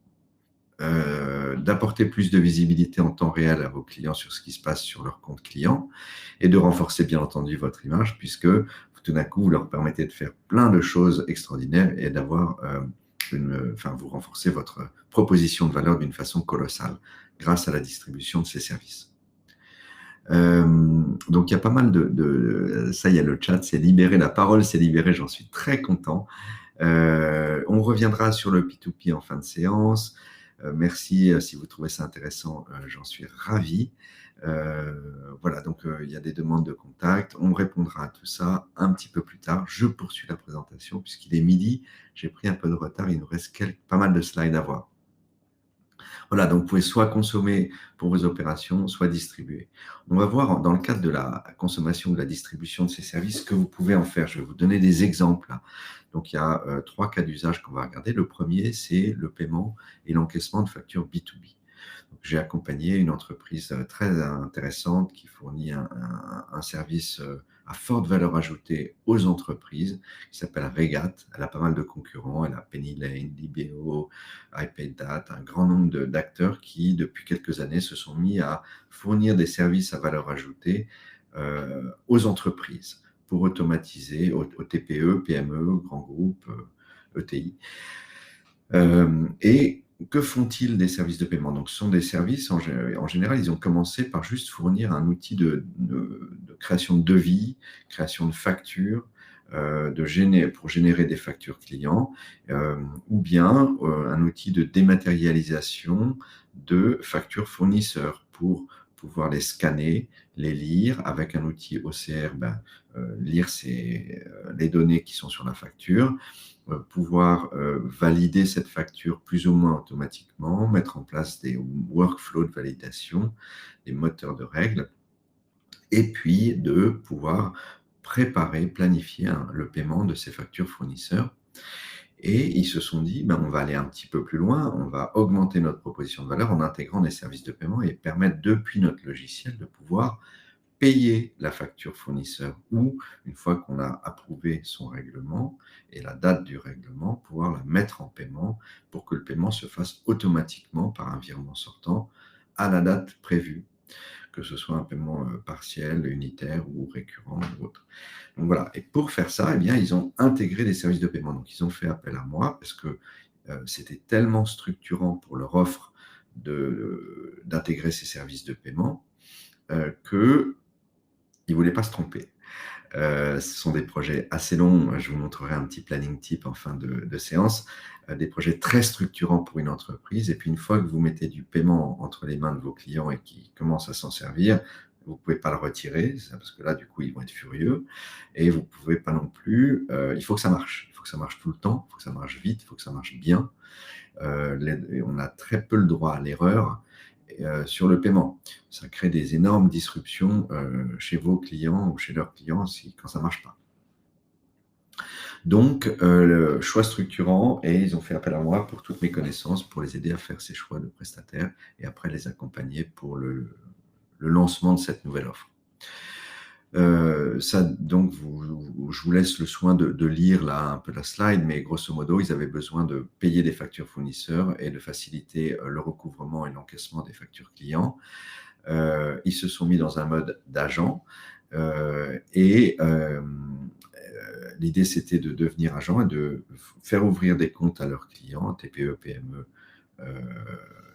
d'apporter plus de visibilité en temps réel à vos clients sur ce qui se passe sur leur compte client et de renforcer bien entendu votre image puisque tout d'un coup, vous leur permettez de faire plein de choses extraordinaires et d'avoir vous renforcez votre proposition de valeur d'une façon colossale grâce à la distribution de ces services. Donc, il y a pas mal ça, il y a le chat, c'est libéré, la parole s'est libérée, j'en suis très content. On reviendra sur le P2P en fin de séance. Merci si vous trouvez ça intéressant, j'en suis ravi. Voilà, donc il y a des demandes de contact. On répondra à tout ça un petit peu plus tard. Je poursuis la présentation puisqu'il est midi. J'ai pris un peu de retard. Il nous reste pas mal de slides à voir. Voilà, donc vous pouvez soit consommer pour vos opérations, soit distribuer. On va voir dans le cadre de la consommation ou de la distribution de ces services ce que vous pouvez en faire. Je vais vous donner des exemples. Donc, il y a 3 cas d'usage qu'on va regarder. Le premier, c'est le paiement et l'encaissement de factures B2B. J'ai accompagné une entreprise très intéressante qui fournit un service à forte valeur ajoutée aux entreprises qui s'appelle Regat. Elle a pas mal de concurrents. Elle a Penny Lane, Libéo, iPayDat, un grand nombre d'acteurs qui, depuis quelques années, se sont mis à fournir des services à valeur ajoutée aux entreprises pour automatiser aux TPE, PME, grands groupes, ETI. Et que font-ils des services de paiement? Donc, ce sont des services, en général, ils ont commencé par juste fournir un outil de création de devis, création de factures, pour générer des factures clients, ou bien un outil de dématérialisation de factures fournisseurs pour pouvoir les scanner, les lire avec un outil OCR, lire les données qui sont sur la facture, pouvoir valider cette facture plus ou moins automatiquement, mettre en place des workflows de validation, des moteurs de règles, et puis de pouvoir préparer, planifier le paiement de ces factures fournisseurs. Et ils se sont dit, on va aller un petit peu plus loin, on va augmenter notre proposition de valeur en intégrant des services de paiement et permettre depuis notre logiciel de pouvoir payer la facture fournisseur ou, une fois qu'on a approuvé son règlement et la date du règlement, pouvoir la mettre en paiement pour que le paiement se fasse automatiquement par un virement sortant à la date prévue, que ce soit un paiement partiel, unitaire ou récurrent ou autre. Donc voilà, et pour faire ça, ils ont intégré des services de paiement. Donc ils ont fait appel à moi parce que c'était tellement structurant pour leur offre d'intégrer ces services de paiement qu'ils ne voulaient pas se tromper. Ce sont des projets assez longs. Je vous montrerai un petit planning type en fin de séance. Des projets très structurants pour une entreprise. Et puis, une fois que vous mettez du paiement entre les mains de vos clients et qu'ils commencent à s'en servir, vous ne pouvez pas le retirer, parce que là, du coup, ils vont être furieux. Et vous ne pouvez pas non plus... il faut que ça marche. Il faut que ça marche tout le temps. Il faut que ça marche vite. Il faut que ça marche bien. On a très peu le droit à l'erreur. sur le paiement. Ça crée des énormes disruptions chez vos clients ou chez leurs clients quand ça ne marche pas. Donc, le choix structurant, et ils ont fait appel à moi pour toutes mes connaissances, pour les aider à faire ces choix de prestataires et après les accompagner pour le lancement de cette nouvelle offre. Donc, je vous laisse le soin de lire là un peu la slide, mais grosso modo, ils avaient besoin de payer des factures fournisseurs et de faciliter le recouvrement et l'encaissement des factures clients. Ils se sont mis dans un mode d'agent et l'idée, c'était de devenir agent et de faire ouvrir des comptes à leurs clients, TPE, PME,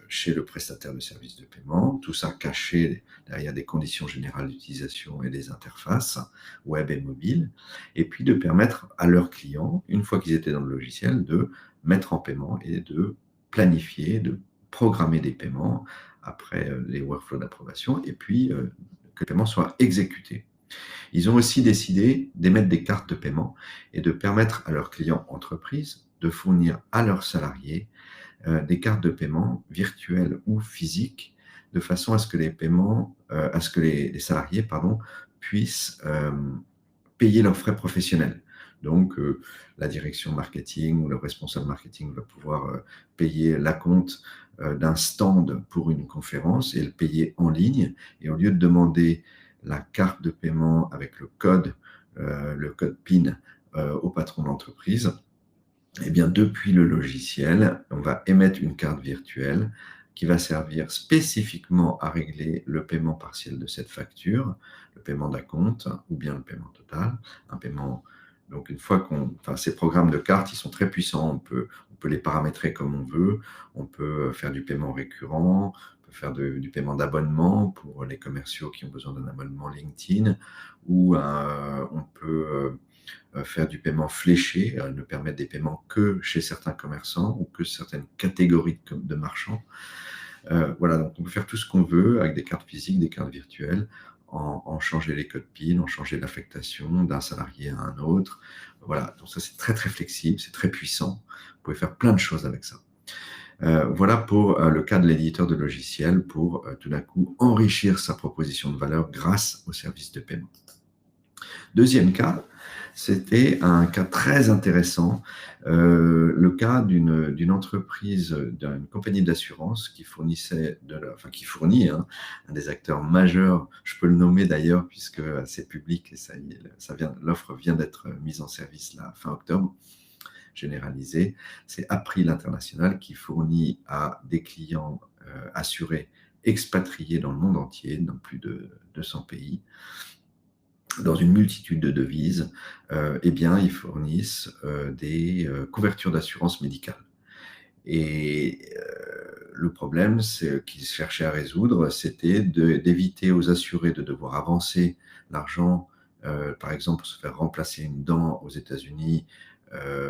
chez le prestataire de services de paiement, tout ça caché derrière des conditions générales d'utilisation et des interfaces web et mobile, et puis de permettre à leurs clients, une fois qu'ils étaient dans le logiciel, de mettre en paiement et de planifier, de programmer des paiements après les workflows d'approbation, et puis que le paiement soit exécuté. Ils ont aussi décidé d'émettre des cartes de paiement et de permettre à leurs clients entreprises de fournir à leurs salariés des cartes de paiement virtuelles ou physiques, de façon à ce que les salariés puissent payer leurs frais professionnels. Donc, la direction marketing ou le responsable marketing va pouvoir payer l'acompte d'un stand pour une conférence et le payer en ligne. Et au lieu de demander la carte de paiement avec le code PIN au patron d'entreprise, eh bien, depuis le logiciel, on va émettre une carte virtuelle qui va servir spécifiquement à régler le paiement partiel de cette facture, le paiement d'acompte ou bien le paiement total. Un paiement, donc une fois ces programmes de cartes, ils sont très puissants, on peut les paramétrer comme on veut, on peut faire du paiement récurrent, on peut faire du paiement d'abonnement pour les commerciaux qui ont besoin d'un abonnement LinkedIn, ou on peut faire du paiement fléché, ne permettre des paiements que chez certains commerçants ou que certaines catégories de marchands. Voilà, donc on peut faire tout ce qu'on veut avec des cartes physiques, des cartes virtuelles, en changer les codes PIN, en changer l'affectation d'un salarié à un autre. Voilà, donc ça c'est très très flexible, c'est très puissant. Vous pouvez faire plein de choses avec ça. Voilà pour le cas de l'éditeur de logiciels pour tout d'un coup enrichir sa proposition de valeur grâce au service de paiement. Deuxième cas, c'était un cas très intéressant, le cas d'une entreprise, d'une compagnie d'assurance qui fournissait, qui fournit un des acteurs majeurs, je peux le nommer d'ailleurs puisque c'est public et l'offre vient d'être mise en service là, fin octobre, généralisée. C'est April International qui fournit à des clients assurés expatriés dans le monde entier, dans plus de 200 pays, dans une multitude de devises, eh bien, ils fournissent des couvertures d'assurance médicale. Et le problème qu'ils cherchaient à résoudre, c'était d'éviter aux assurés de devoir avancer l'argent, par exemple, pour se faire remplacer une dent aux États-Unis,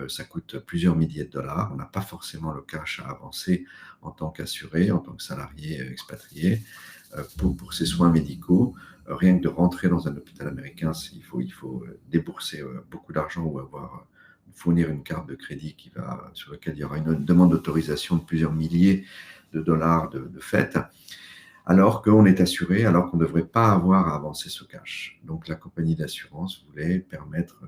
ça coûte plusieurs milliers de dollars. On n'a pas forcément le cash à avancer en tant qu'assuré, en tant que salarié expatrié, pour ces soins médicaux. Rien que de rentrer dans un hôpital américain, il faut débourser beaucoup d'argent ou fournir une carte de crédit sur laquelle il y aura une demande d'autorisation de plusieurs milliers de dollars de fait, alors qu'on est assuré, alors qu'on ne devrait pas avoir à avancer ce cash. Donc la compagnie d'assurance voulait permettre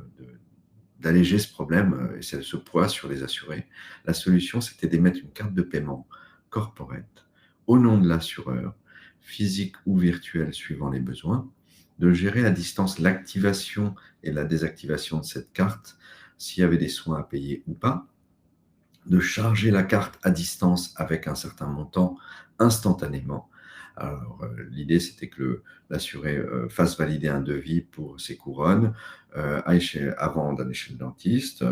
d'alléger ce problème et ce poids sur les assurés. La solution, c'était d'émettre une carte de paiement corporate au nom de l'assureur, physique ou virtuelle suivant les besoins, de gérer à distance l'activation et la désactivation de cette carte, s'il y avait des soins à payer ou pas, de charger la carte à distance avec un certain montant instantanément. Alors, l'idée, c'était que l'assuré fasse valider un devis pour ses couronnes avant d'aller chez le dentiste,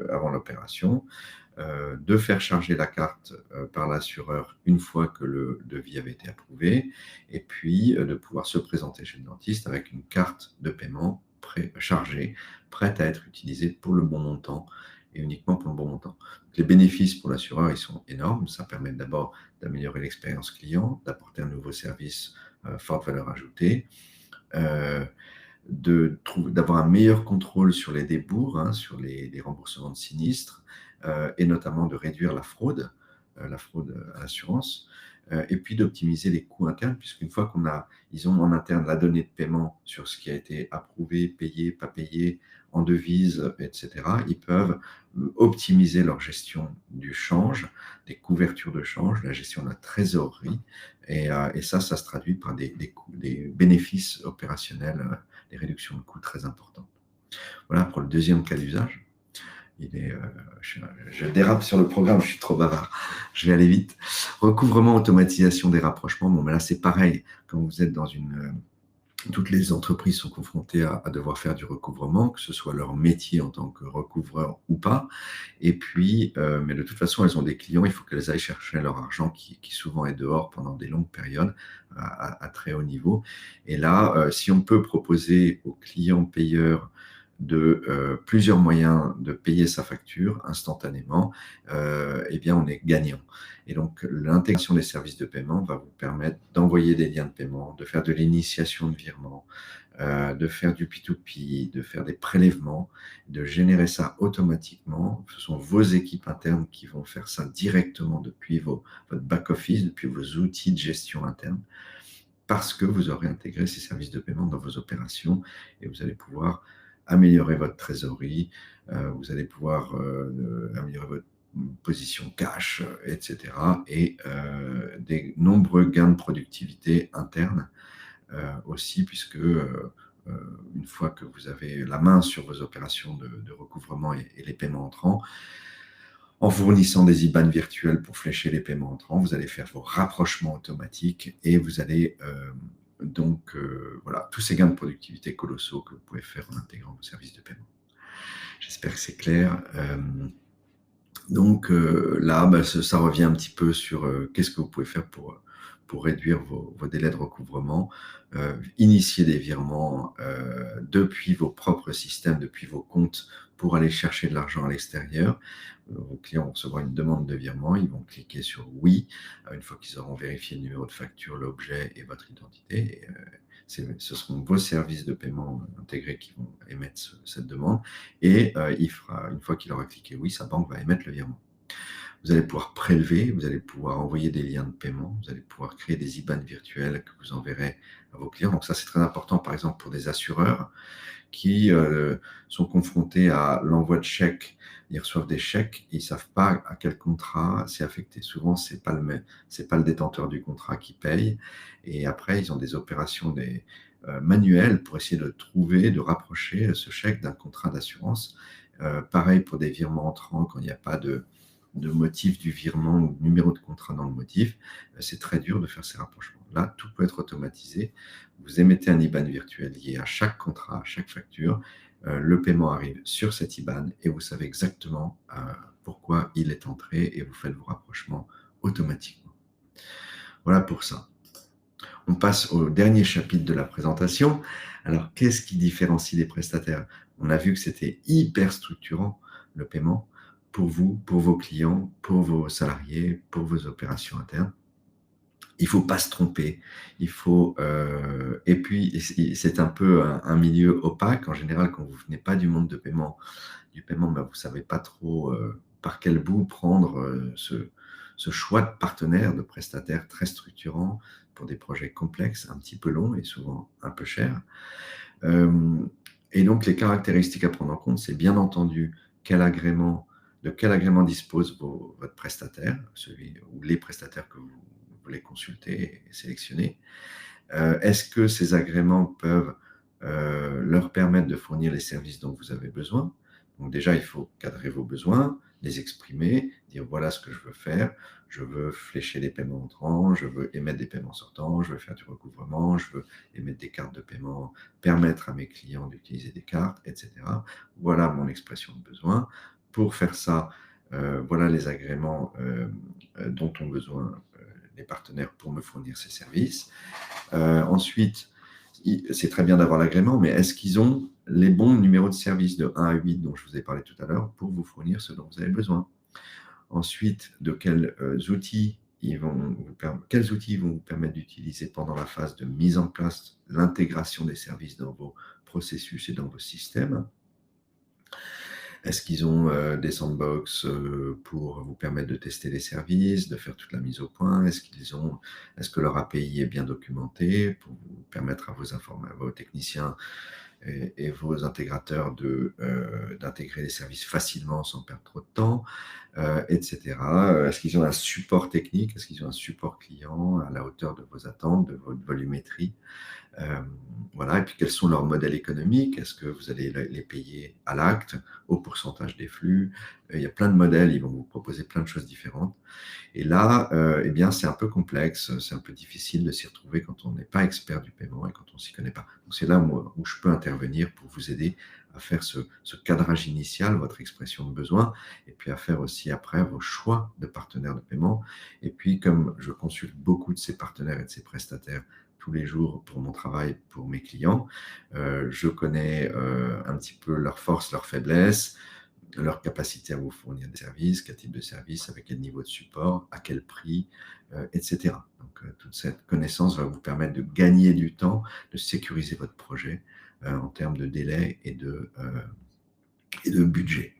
avant l'opération, de faire charger la carte par l'assureur une fois que le devis avait été approuvé, et puis de pouvoir se présenter chez le dentiste avec une carte de paiement chargée, prête à être utilisée pour le bon montant, et uniquement pour le bon montant. Donc, les bénéfices pour l'assureur, ils sont énormes. Ça permet d'abord d'améliorer l'expérience client, d'apporter un nouveau service forte valeur ajoutée, d'avoir un meilleur contrôle sur les débours, sur les remboursements de sinistres, et notamment de réduire la fraude à l'assurance. et puis d'optimiser les coûts internes, puisqu'une fois ils ont en interne la donnée de paiement sur ce qui a été approuvé, payé, pas payé, en devise, etc., ils peuvent optimiser leur gestion du change, des couvertures de change, la gestion de la trésorerie, et ça se traduit par des bénéfices opérationnels, des réductions de coûts très importantes. Voilà pour le deuxième cas d'usage. Je dérape sur le programme, je suis trop bavard. Je vais aller vite. Recouvrement, automatisation des rapprochements. Bon, mais là, c'est pareil. Quand vous êtes dans toutes les entreprises sont confrontées à devoir faire du recouvrement, que ce soit leur métier en tant que recouvreur ou pas. Et puis, mais de toute façon, elles ont des clients, il faut qu'elles aillent chercher leur argent qui souvent est dehors pendant des longues périodes à très haut niveau. Et là, si on peut proposer aux clients payeurs de plusieurs moyens de payer sa facture instantanément, eh bien, on est gagnant. Et donc, l'intégration des services de paiement va vous permettre d'envoyer des liens de paiement, de faire de l'initiation de virement, de faire du P2P, de faire des prélèvements, de générer ça automatiquement. Ce sont vos équipes internes qui vont faire ça directement depuis votre back-office, depuis vos outils de gestion interne, parce que vous aurez intégré ces services de paiement dans vos opérations et vous allez pouvoir améliorer votre trésorerie, vous allez pouvoir améliorer votre position cash, etc. Et des nombreux gains de productivité interne aussi, puisque une fois que vous avez la main sur vos opérations de recouvrement et les paiements entrants, en fournissant des IBAN virtuels pour flécher les paiements entrants, vous allez faire vos rapprochements automatiques et vous allez voilà, tous ces gains de productivité colossaux que vous pouvez faire en intégrant vos services de paiement. J'espère que c'est clair. Donc là, ça revient un petit peu sur qu'est-ce que vous pouvez faire pour réduire vos délais de recouvrement, initier des virements depuis vos propres systèmes, depuis vos comptes, pour aller chercher de l'argent à l'extérieur. Vos clients vont recevoir une demande de virement, ils vont cliquer sur « Oui ». Une fois qu'ils auront vérifié le numéro de facture, l'objet et votre identité, ce seront vos services de paiement intégrés qui vont émettre cette demande. Et une fois qu'il aura cliqué « Oui », sa banque va émettre le virement. Vous allez pouvoir prélever, vous allez pouvoir envoyer des liens de paiement, vous allez pouvoir créer des IBAN virtuels que vous enverrez à vos clients. Donc ça, c'est très important, par exemple, pour des assureurs qui sont confrontés à l'envoi de chèques. Ils reçoivent des chèques, ils ne savent pas à quel contrat c'est affecté. Souvent, ce n'est pas le détenteur du contrat qui paye. Et après, ils ont des opérations manuelles pour essayer de trouver, de rapprocher ce chèque d'un contrat d'assurance. Pareil pour des virements entrants, quand il n'y a pas de motif du virement ou de numéro de contrat dans le motif, c'est très dur de faire ces rapprochements. Là, tout peut être automatisé. Vous émettez un IBAN virtuel lié à chaque contrat, à chaque facture. Le paiement arrive sur cet IBAN et vous savez exactement pourquoi il est entré et vous faites vos rapprochements automatiquement. Voilà pour ça. On passe au dernier chapitre de la présentation. Alors, qu'est-ce qui différencie les prestataires? On a vu que c'était hyper structurant, le paiement, pour vous, pour vos clients, pour vos salariés, pour vos opérations internes. Il ne faut pas se tromper. Et puis, c'est un peu un milieu opaque. En général, quand vous ne venez pas du monde du paiement, vous ne savez pas trop par quel bout prendre ce choix de partenaire, de prestataire très structurant pour des projets complexes, un petit peu longs et souvent un peu chers. Et donc, les caractéristiques à prendre en compte, c'est bien entendu de quel agrément dispose votre prestataire, celui ou les prestataires que vous voulez consulter et sélectionner. Est-ce que ces agréments peuvent leur permettre de fournir les services dont vous avez besoin? Donc déjà, il faut cadrer vos besoins, les exprimer, dire voilà ce que je veux faire. Je veux flécher des paiements entrants, je veux émettre des paiements sortants, je veux faire du recouvrement, je veux émettre des cartes de paiement, permettre à mes clients d'utiliser des cartes, etc. Voilà mon expression de besoin. Pour faire ça, voilà les agréments dont ont besoin les partenaires pour me fournir ces services. Ensuite, c'est très bien d'avoir l'agrément, mais est-ce qu'ils ont les bons numéros de service de 1 à 8 dont je vous ai parlé tout à l'heure pour vous fournir ce dont vous avez besoin? Ensuite, de quels outils vont vous permettre d'utiliser pendant la phase de mise en place, l'intégration des services dans vos processus et dans vos systèmes? Est-ce qu'ils ont des sandbox pour vous permettre de tester les services, de faire toute la mise au point? Est-ce que leur API est bien documenté pour vous permettre à à vos techniciens et vos intégrateurs d'intégrer les services facilement sans perdre trop de temps, etc. Est-ce qu'ils ont un support technique? Est-ce qu'ils ont un support client à la hauteur de vos attentes, de votre volumétrie? Euh, voilà. Et puis, quels sont leurs modèles économiques? Est-ce que vous allez les payer à l'acte, au pourcentage des flux? Il y a plein de modèles, ils vont vous proposer plein de choses différentes. Et là, eh bien, c'est un peu complexe, c'est un peu difficile de s'y retrouver quand on n'est pas expert du paiement et quand on s'y connaît pas. Donc, c'est là où je peux intervenir pour vous aider à faire ce cadrage initial, votre expression de besoin, et puis à faire aussi après vos choix de partenaires de paiement. Et puis, comme je consulte beaucoup de ces partenaires et de ces prestataires tous les jours pour mon travail, pour mes clients, je connais un petit peu leurs forces, leurs faiblesses, leur capacité à vous fournir des services, quel type de service, avec quel niveau de support, à quel prix, etc. Donc, toute cette connaissance va vous permettre de gagner du temps, de sécuriser votre projet en termes de délai et de budget.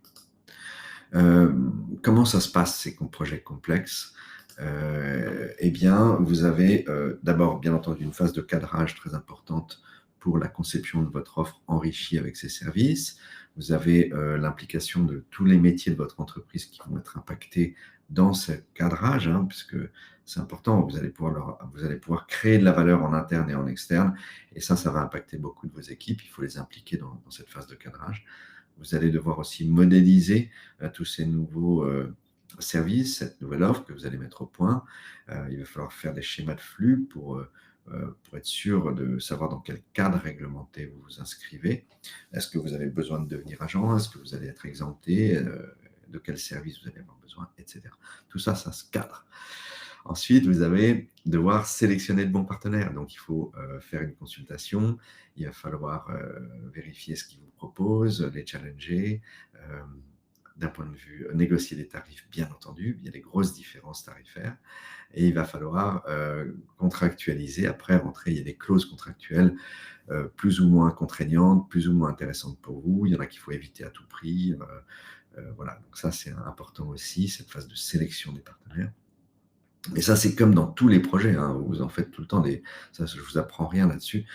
Comment ça se passe, ces projets complexes? Eh bien, vous avez d'abord, bien entendu, une phase de cadrage très importante pour la conception de votre offre enrichie avec ces services. Vous avez l'implication de tous les métiers de votre entreprise qui vont être impactés dans ce cadrage, hein, puisque c'est important. Vous allez pouvoir créer de la valeur en interne et en externe, et ça va impacter beaucoup de vos équipes. Il faut les impliquer dans cette phase de cadrage. Vous allez devoir aussi modéliser tous ces nouveaux services, cette nouvelle offre que vous allez mettre au point. Il va falloir faire des schémas de flux pour être sûr de savoir dans quel cadre réglementé vous vous inscrivez. Est-ce que vous avez besoin de devenir agent? Est-ce que vous allez être exempté? De quel service vous allez avoir besoin, etc. Tout ça, ça se cadre. Ensuite, vous allez devoir sélectionner de bons partenaires. Donc, il faut faire une consultation. Il va falloir vérifier ce qu'ils vous proposent, les challenger. D'un point de vue négocier des tarifs, bien entendu. Il y a des grosses différences tarifaires. Et il va falloir contractualiser. Après, rentrer, il y a des clauses contractuelles plus ou moins contraignantes, plus ou moins intéressantes pour vous. Il y en a qu'il faut éviter à tout prix. Voilà, donc ça, c'est important aussi, cette phase de sélection des partenaires. Et ça, c'est comme dans tous les projets, hein, où vous en faites tout le temps. Ça, je ne vous apprends rien là-dessus.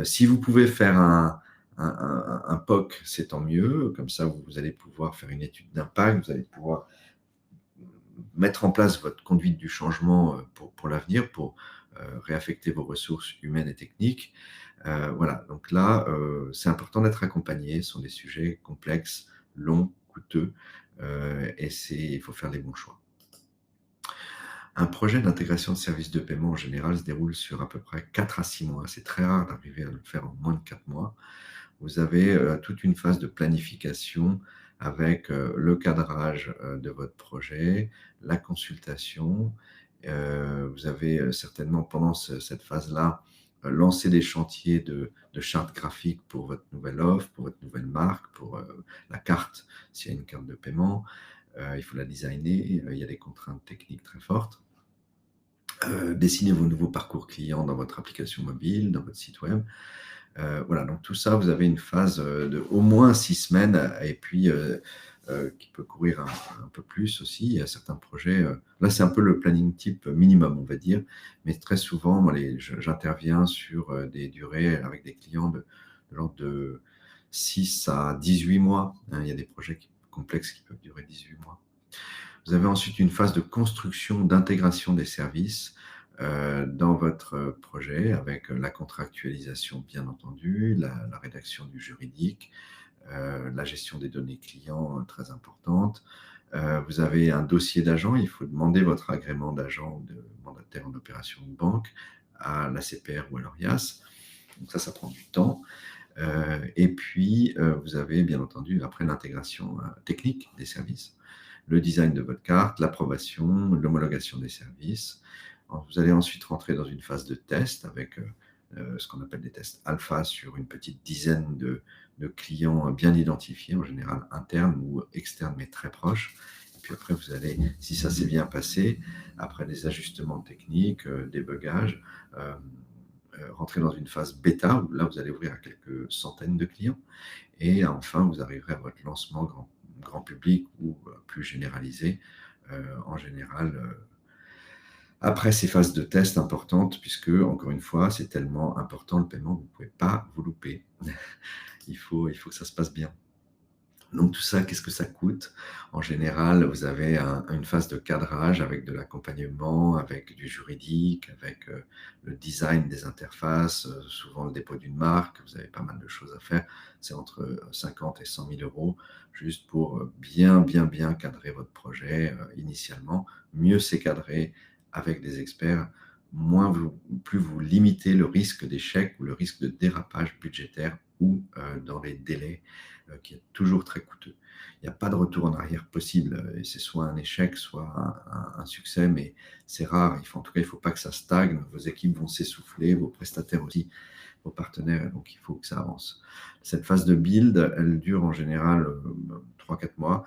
Si vous pouvez faire un POC, c'est tant mieux. Comme ça, vous allez pouvoir faire une étude d'impact, vous allez pouvoir mettre en place votre conduite du changement pour l'avenir, pour réaffecter vos ressources humaines et techniques. Voilà, donc là, c'est important d'être accompagné. Ce sont des sujets complexes, longs, coûteux, et il faut faire les bons choix. Un projet d'intégration de services de paiement en général se déroule sur à peu près 4 à 6 mois. C'est très rare d'arriver à le faire en moins de 4 mois. Vous avez toute une phase de planification avec le cadrage de votre projet, la consultation. Vous avez certainement pendant cette phase-là lancé des chantiers de charte graphique pour votre nouvelle offre, pour votre nouvelle marque, pour la carte, s'il y a une carte de paiement. Il faut la designer, il y a des contraintes techniques très fortes. Dessinez vos nouveaux parcours clients dans votre application mobile, dans votre site web. Voilà, donc tout ça, vous avez une phase de au moins 6 semaines, et puis qui peut courir un peu plus aussi. Il y a certains projets, là c'est un peu le planning type minimum, on va dire, mais très souvent, moi, j'interviens sur des durées avec des clients de l'ordre de 6 à 18 mois. Hein. Il y a des projets complexes qui peuvent durer 18 mois. Vous avez ensuite une phase de construction, d'intégration des services dans votre projet, avec la contractualisation, bien entendu, la rédaction du juridique, la gestion des données clients, très importante. Vous avez un dossier d'agent, il faut demander votre agrément d'agent ou de mandataire en opération de banque à la CPR ou à l'ORIAS. Donc ça prend du temps. Et puis, vous avez bien entendu, après l'intégration technique des services, le design de votre carte, l'approbation, l'homologation des services. Alors, vous allez ensuite rentrer dans une phase de test avec ce qu'on appelle des tests alpha sur une petite dizaine de clients bien identifiés, en général internes ou externes, mais très proches. Et puis après, vous allez, si ça s'est bien passé, après des ajustements techniques, débugage, rentrer dans une phase bêta, où là, vous allez ouvrir à quelques centaines de clients. Et enfin, vous arriverez à votre lancement grand public ou plus généralisé, en général, après ces phases de test importantes, puisque, encore une fois, c'est tellement important le paiement, vous ne pouvez pas vous louper. Il faut que ça se passe bien. Donc tout ça, qu'est-ce que ça coûte? En général, vous avez une phase de cadrage avec de l'accompagnement, avec du juridique, avec le design des interfaces, souvent le dépôt d'une marque, vous avez pas mal de choses à faire. C'est entre 50 et 100 000 euros, juste pour bien cadrer votre projet initialement. Mieux c'est cadré avec des experts, plus vous limitez le risque d'échec ou le risque de dérapage budgétaire ou dans les délais qui est toujours très coûteux. Il n'y a pas de retour en arrière possible, et c'est soit un échec, soit un succès, mais c'est rare. En tout cas, il ne faut pas que ça stagne. Vos équipes vont s'essouffler, vos prestataires aussi, vos partenaires, donc il faut que ça avance. Cette phase de build, elle dure en général 3-4 mois.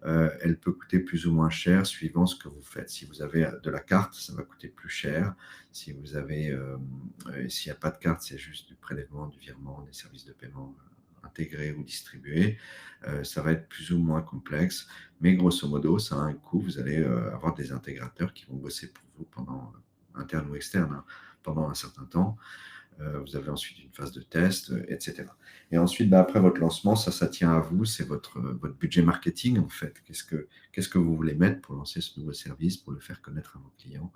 Elle peut coûter plus ou moins cher suivant ce que vous faites. Si vous avez de la carte, ça va coûter plus cher. Si vous avez, s'il n'y a pas de carte, c'est juste du prélèvement, du virement, des services de paiement intégrés ou distribués, ça va être plus ou moins complexe, mais grosso modo, ça a un coût. Vous allez avoir des intégrateurs qui vont bosser pour vous pendant, interne ou externe, hein, pendant un certain temps. Vous avez ensuite une phase de test, etc. Et ensuite, après votre lancement, ça tient à vous, c'est votre budget marketing en fait. Qu'est-ce que vous voulez mettre pour lancer ce nouveau service, pour le faire connaître à vos clients?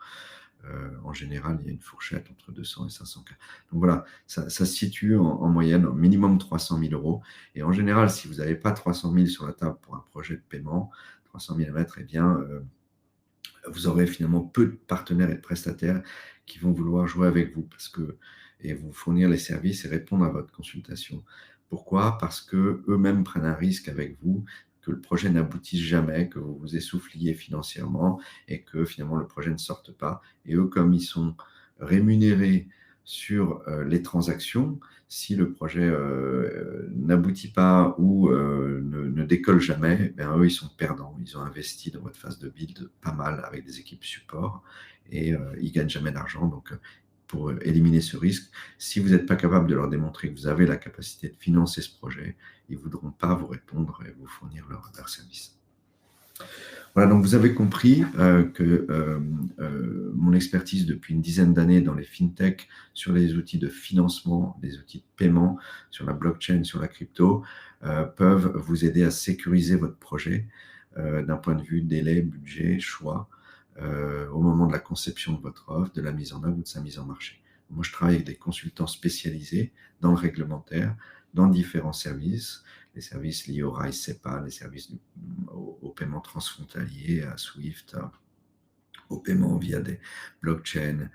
En général, il y a une fourchette entre 200 et 500 K. Donc voilà, ça se situe en moyenne au minimum 300 000 euros. Et en général, si vous n'avez pas 300 000 sur la table pour un projet de paiement, 300 000 à mettre, eh bien, vous aurez finalement peu de partenaires et de prestataires qui vont vouloir jouer avec vous et vous fournir les services et répondre à votre consultation. Pourquoi? Parce qu'eux-mêmes prennent un risque avec vous, que le projet n'aboutisse jamais, que vous vous essouffliez financièrement et que finalement le projet ne sorte pas. Et eux, comme ils sont rémunérés sur les transactions, si le projet n'aboutit pas ou ne décolle jamais, ben eux, ils sont perdants. Ils ont investi dans votre phase de build pas mal avec des équipes support et ils gagnent jamais d'argent. Donc, pour éliminer ce risque, si vous n'êtes pas capable de leur démontrer que vous avez la capacité de financer ce projet, ils ne voudront pas vous répondre et vous fournir leur service. Voilà, donc vous avez compris que mon expertise depuis une dizaine d'années dans les fintech, sur les outils de financement, les outils de paiement, sur la blockchain, sur la crypto, peuvent vous aider à sécuriser votre projet d'un point de vue délai, budget, choix, au moment de la conception de votre offre, de la mise en œuvre ou de sa mise en marché. Moi, je travaille avec des consultants spécialisés dans le réglementaire, dans différents services, les services liés au RISE SEPA, les services au paiement transfrontalier, à SWIFT, au paiement via des blockchains,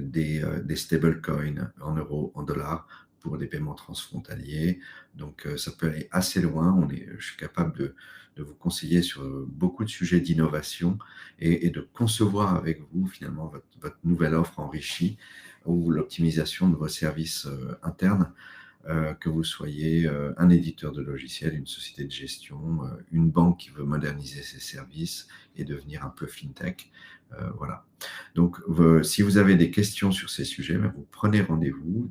des stablecoins en euros, en dollars, pour des paiements transfrontaliers. Donc, ça peut aller assez loin. Je suis capable de vous conseiller sur beaucoup de sujets d'innovation et de concevoir avec vous, finalement, votre nouvelle offre enrichie ou l'optimisation de vos services internes, que vous soyez un éditeur de logiciels, une société de gestion, une banque qui veut moderniser ses services et devenir un peu fintech. Voilà. Donc, si vous avez des questions sur ces sujets, vous prenez rendez-vous.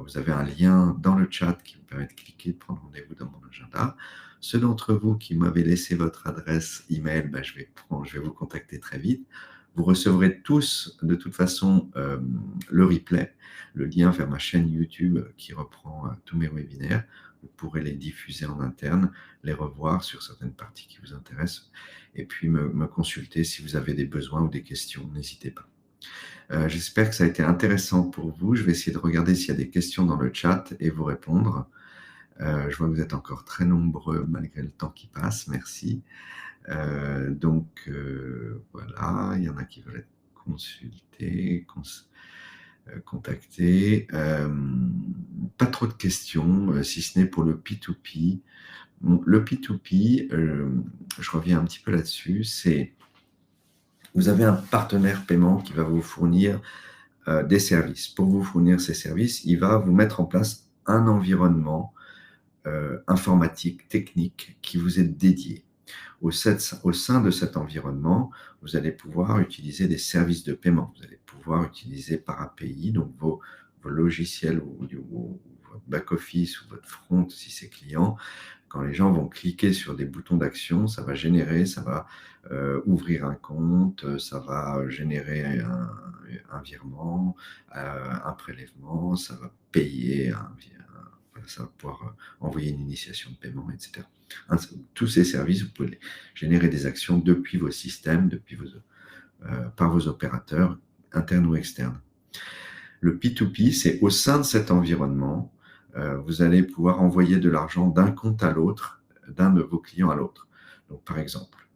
Vous avez un lien dans le chat qui vous permet de cliquer, de prendre rendez-vous dans mon agenda. Ceux d'entre vous qui m'avaient laissé votre adresse email, je vais vous contacter très vite. Vous recevrez tous, de toute façon, le replay, le lien vers ma chaîne YouTube qui reprend tous mes webinaires. Vous pourrez les diffuser en interne, les revoir sur certaines parties qui vous intéressent, et puis me consulter si vous avez des besoins ou des questions. N'hésitez pas. J'espère que ça a été intéressant pour vous. Je vais essayer de regarder s'il y a des questions dans le chat et vous répondre. Je vois que vous êtes encore très nombreux malgré le temps qui passe. Merci. Donc, voilà, il y en a qui veulent être consultés, contactés. Pas trop de questions, si ce n'est pour le P2P. Bon, le P2P, je reviens un petit peu là-dessus, c'est vous avez un partenaire paiement qui va vous fournir des services. Pour vous fournir ces services, il va vous mettre en place un environnement informatique, technique, qui vous est dédié. Au sein de cet environnement, vous allez pouvoir utiliser des services de paiement. Vous allez pouvoir utiliser par API, donc vos logiciels ou votre back-office ou votre front, si c'est client, quand les gens vont cliquer sur des boutons d'action, ça va générer, ça va ouvrir un compte, ça va générer un virement, un prélèvement, ça va payer, voilà, ça va pouvoir envoyer une initiation de paiement, etc. Tous ces services, vous pouvez générer des actions depuis vos systèmes, par vos opérateurs, internes ou externes. Le P2P, c'est au sein de cet environnement, vous allez pouvoir envoyer de l'argent d'un compte à l'autre, d'un de vos clients à l'autre. Donc, par exemple,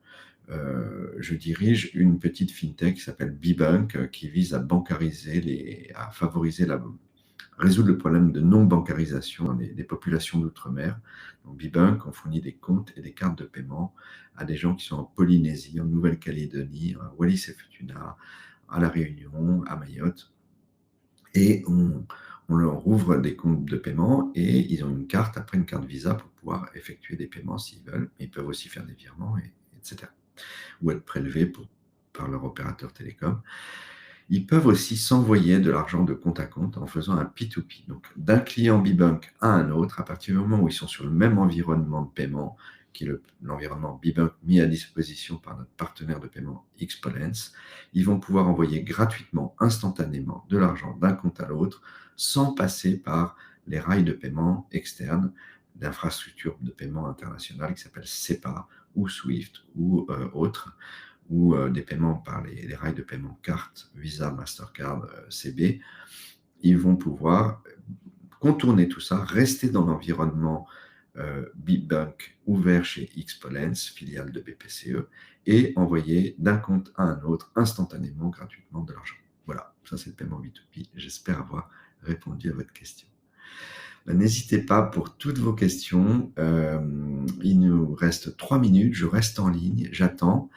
je dirige une petite fintech qui s'appelle Bbank, qui vise à bancariser, à favoriser résoudre le problème de non-bancarisation dans les populations d'outre-mer. Donc, Bbank, on fournit des comptes et des cartes de paiement à des gens qui sont en Polynésie, en Nouvelle-Calédonie, à Wallis et Futuna, à La Réunion, à Mayotte. Et on leur ouvre des comptes de paiement et ils ont une carte, après une carte Visa pour pouvoir effectuer des paiements s'ils veulent. Mais ils peuvent aussi faire des virements, etc. Ou être prélevés par leur opérateur télécom. Ils peuvent aussi s'envoyer de l'argent de compte à compte en faisant un P2P. Donc, d'un client Bbank à un autre, à partir du moment où ils sont sur le même environnement de paiement, qui est l'environnement Bbank mis à disposition par notre partenaire de paiement Xpolens, ils vont pouvoir envoyer gratuitement, instantanément, de l'argent d'un compte à l'autre, sans passer par les rails de paiement externes d'infrastructures de paiement internationales qui s'appellent SEPA ou SWIFT ou autres, ou des paiements par les rails de paiement carte, Visa, Mastercard, CB. Ils vont pouvoir contourner tout ça, rester dans l'environnement Bbank ouvert chez Xpolens, filiale de BPCE, et envoyer d'un compte à un autre instantanément, gratuitement de l'argent. Voilà, ça c'est le paiement B2B. J'espère avoir répondu à votre question. N'hésitez pas pour toutes vos questions. Il nous reste 3 minutes, je reste en ligne, j'attends.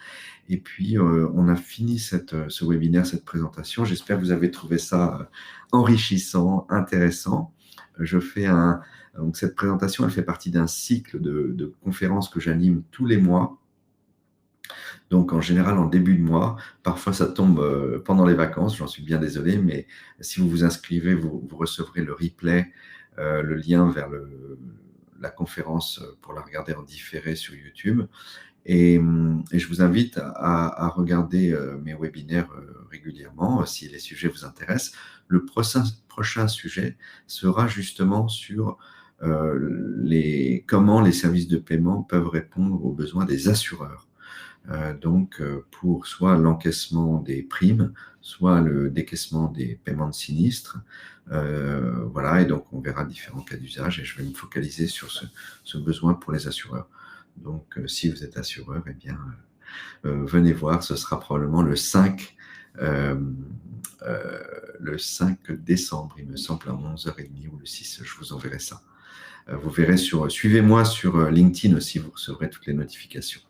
Et puis, on a fini ce webinaire, cette présentation. J'espère que vous avez trouvé ça enrichissant, intéressant. Donc, cette présentation, elle fait partie d'un cycle de conférences que j'anime tous les mois. Donc, en général, en début de mois. Parfois, ça tombe pendant les vacances. J'en suis bien désolé, mais si vous vous inscrivez, vous recevrez le replay, le lien vers la conférence pour la regarder en différé sur YouTube. Et je vous invite à regarder mes webinaires régulièrement si les sujets vous intéressent. Le prochain sujet sera justement sur comment les services de paiement peuvent répondre aux besoins des assureurs. Donc, pour soit l'encaissement des primes, soit le décaissement des paiements de sinistres. Voilà, et donc on verra différents cas d'usage et je vais me focaliser sur ce besoin pour les assureurs. Donc, si vous êtes assureur, eh bien, venez voir, ce sera probablement le 5 décembre, il me semble, à 11h30 ou le 6, je vous enverrai ça. Vous verrez suivez-moi sur LinkedIn aussi, vous recevrez toutes les notifications.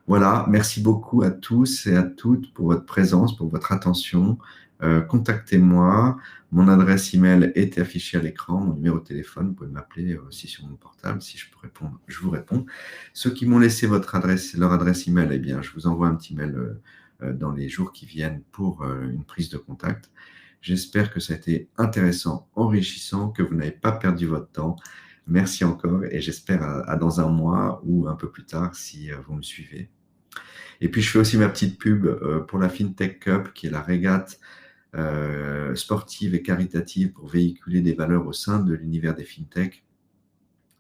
Voilà, merci beaucoup à tous et à toutes pour votre présence, pour votre attention. Contactez-moi. Mon adresse email est affichée à l'écran, mon numéro de téléphone. Vous pouvez m'appeler aussi sur mon portable. Si je peux répondre, je vous réponds. Ceux qui m'ont laissé leur adresse email, eh bien, je vous envoie un petit mail dans les jours qui viennent pour une prise de contact. J'espère que ça a été intéressant, enrichissant, que vous n'avez pas perdu votre temps. Merci encore et j'espère à dans un mois ou un peu plus tard si vous me suivez. Et puis, je fais aussi ma petite pub pour la FinTech Cup, qui est la régate sportive et caritative pour véhiculer des valeurs au sein de l'univers des FinTech.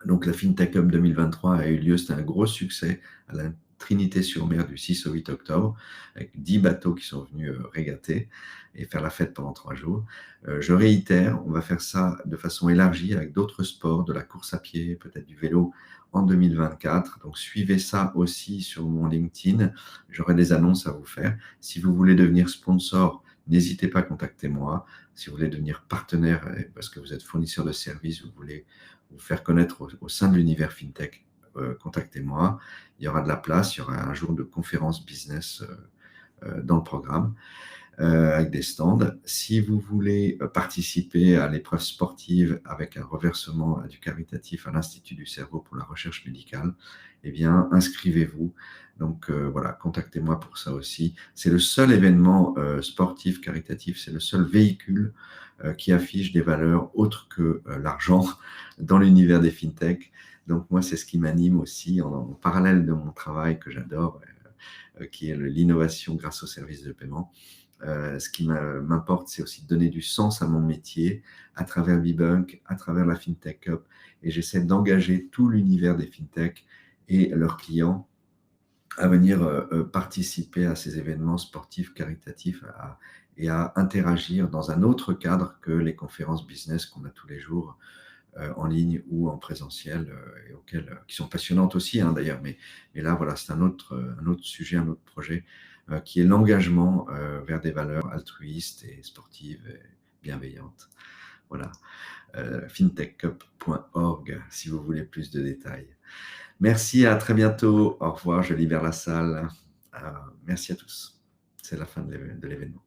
Donc, la FinTech Cup 2023 a eu lieu, c'était un gros succès à la Trinité-sur-Mer du 6 au 8 octobre, avec 10 bateaux qui sont venus régater et faire la fête pendant 3 jours. Je réitère, on va faire ça de façon élargie avec d'autres sports, de la course à pied, peut-être du vélo en 2024. Donc, suivez ça aussi sur mon LinkedIn. J'aurai des annonces à vous faire. Si vous voulez devenir sponsor, n'hésitez pas à contacter moi. Si vous voulez devenir partenaire, parce que vous êtes fournisseur de services, vous voulez vous faire connaître au sein de l'univers FinTech, contactez-moi. Il y aura de la place, il y aura un jour de conférence business dans le programme avec des stands. Si vous voulez participer à l'épreuve sportive avec un reversement du caritatif à l'Institut du cerveau pour la recherche médicale, eh bien, inscrivez-vous. Donc voilà, contactez-moi pour ça aussi. C'est le seul événement sportif caritatif, c'est le seul véhicule qui affiche des valeurs autres que l'argent dans l'univers des FinTech. Donc moi, c'est ce qui m'anime aussi en parallèle de mon travail que j'adore, qui est l'innovation grâce aux services de paiement. Ce qui m'importe, c'est aussi de donner du sens à mon métier à travers Bibunk, à travers la FinTech Cup. Et j'essaie d'engager tout l'univers des FinTech et leurs clients à venir participer à ces événements sportifs, caritatifs et à interagir dans un autre cadre que les conférences business qu'on a tous les jours en ligne ou en présentiel, et qui sont passionnantes aussi, hein, d'ailleurs. Mais là, voilà, c'est un autre sujet, un autre projet, qui est l'engagement vers des valeurs altruistes et sportives et bienveillantes. Voilà, fintechcup.org si vous voulez plus de détails. Merci, à très bientôt. Au revoir, je libère la salle. Merci à tous. C'est la fin de l'événement.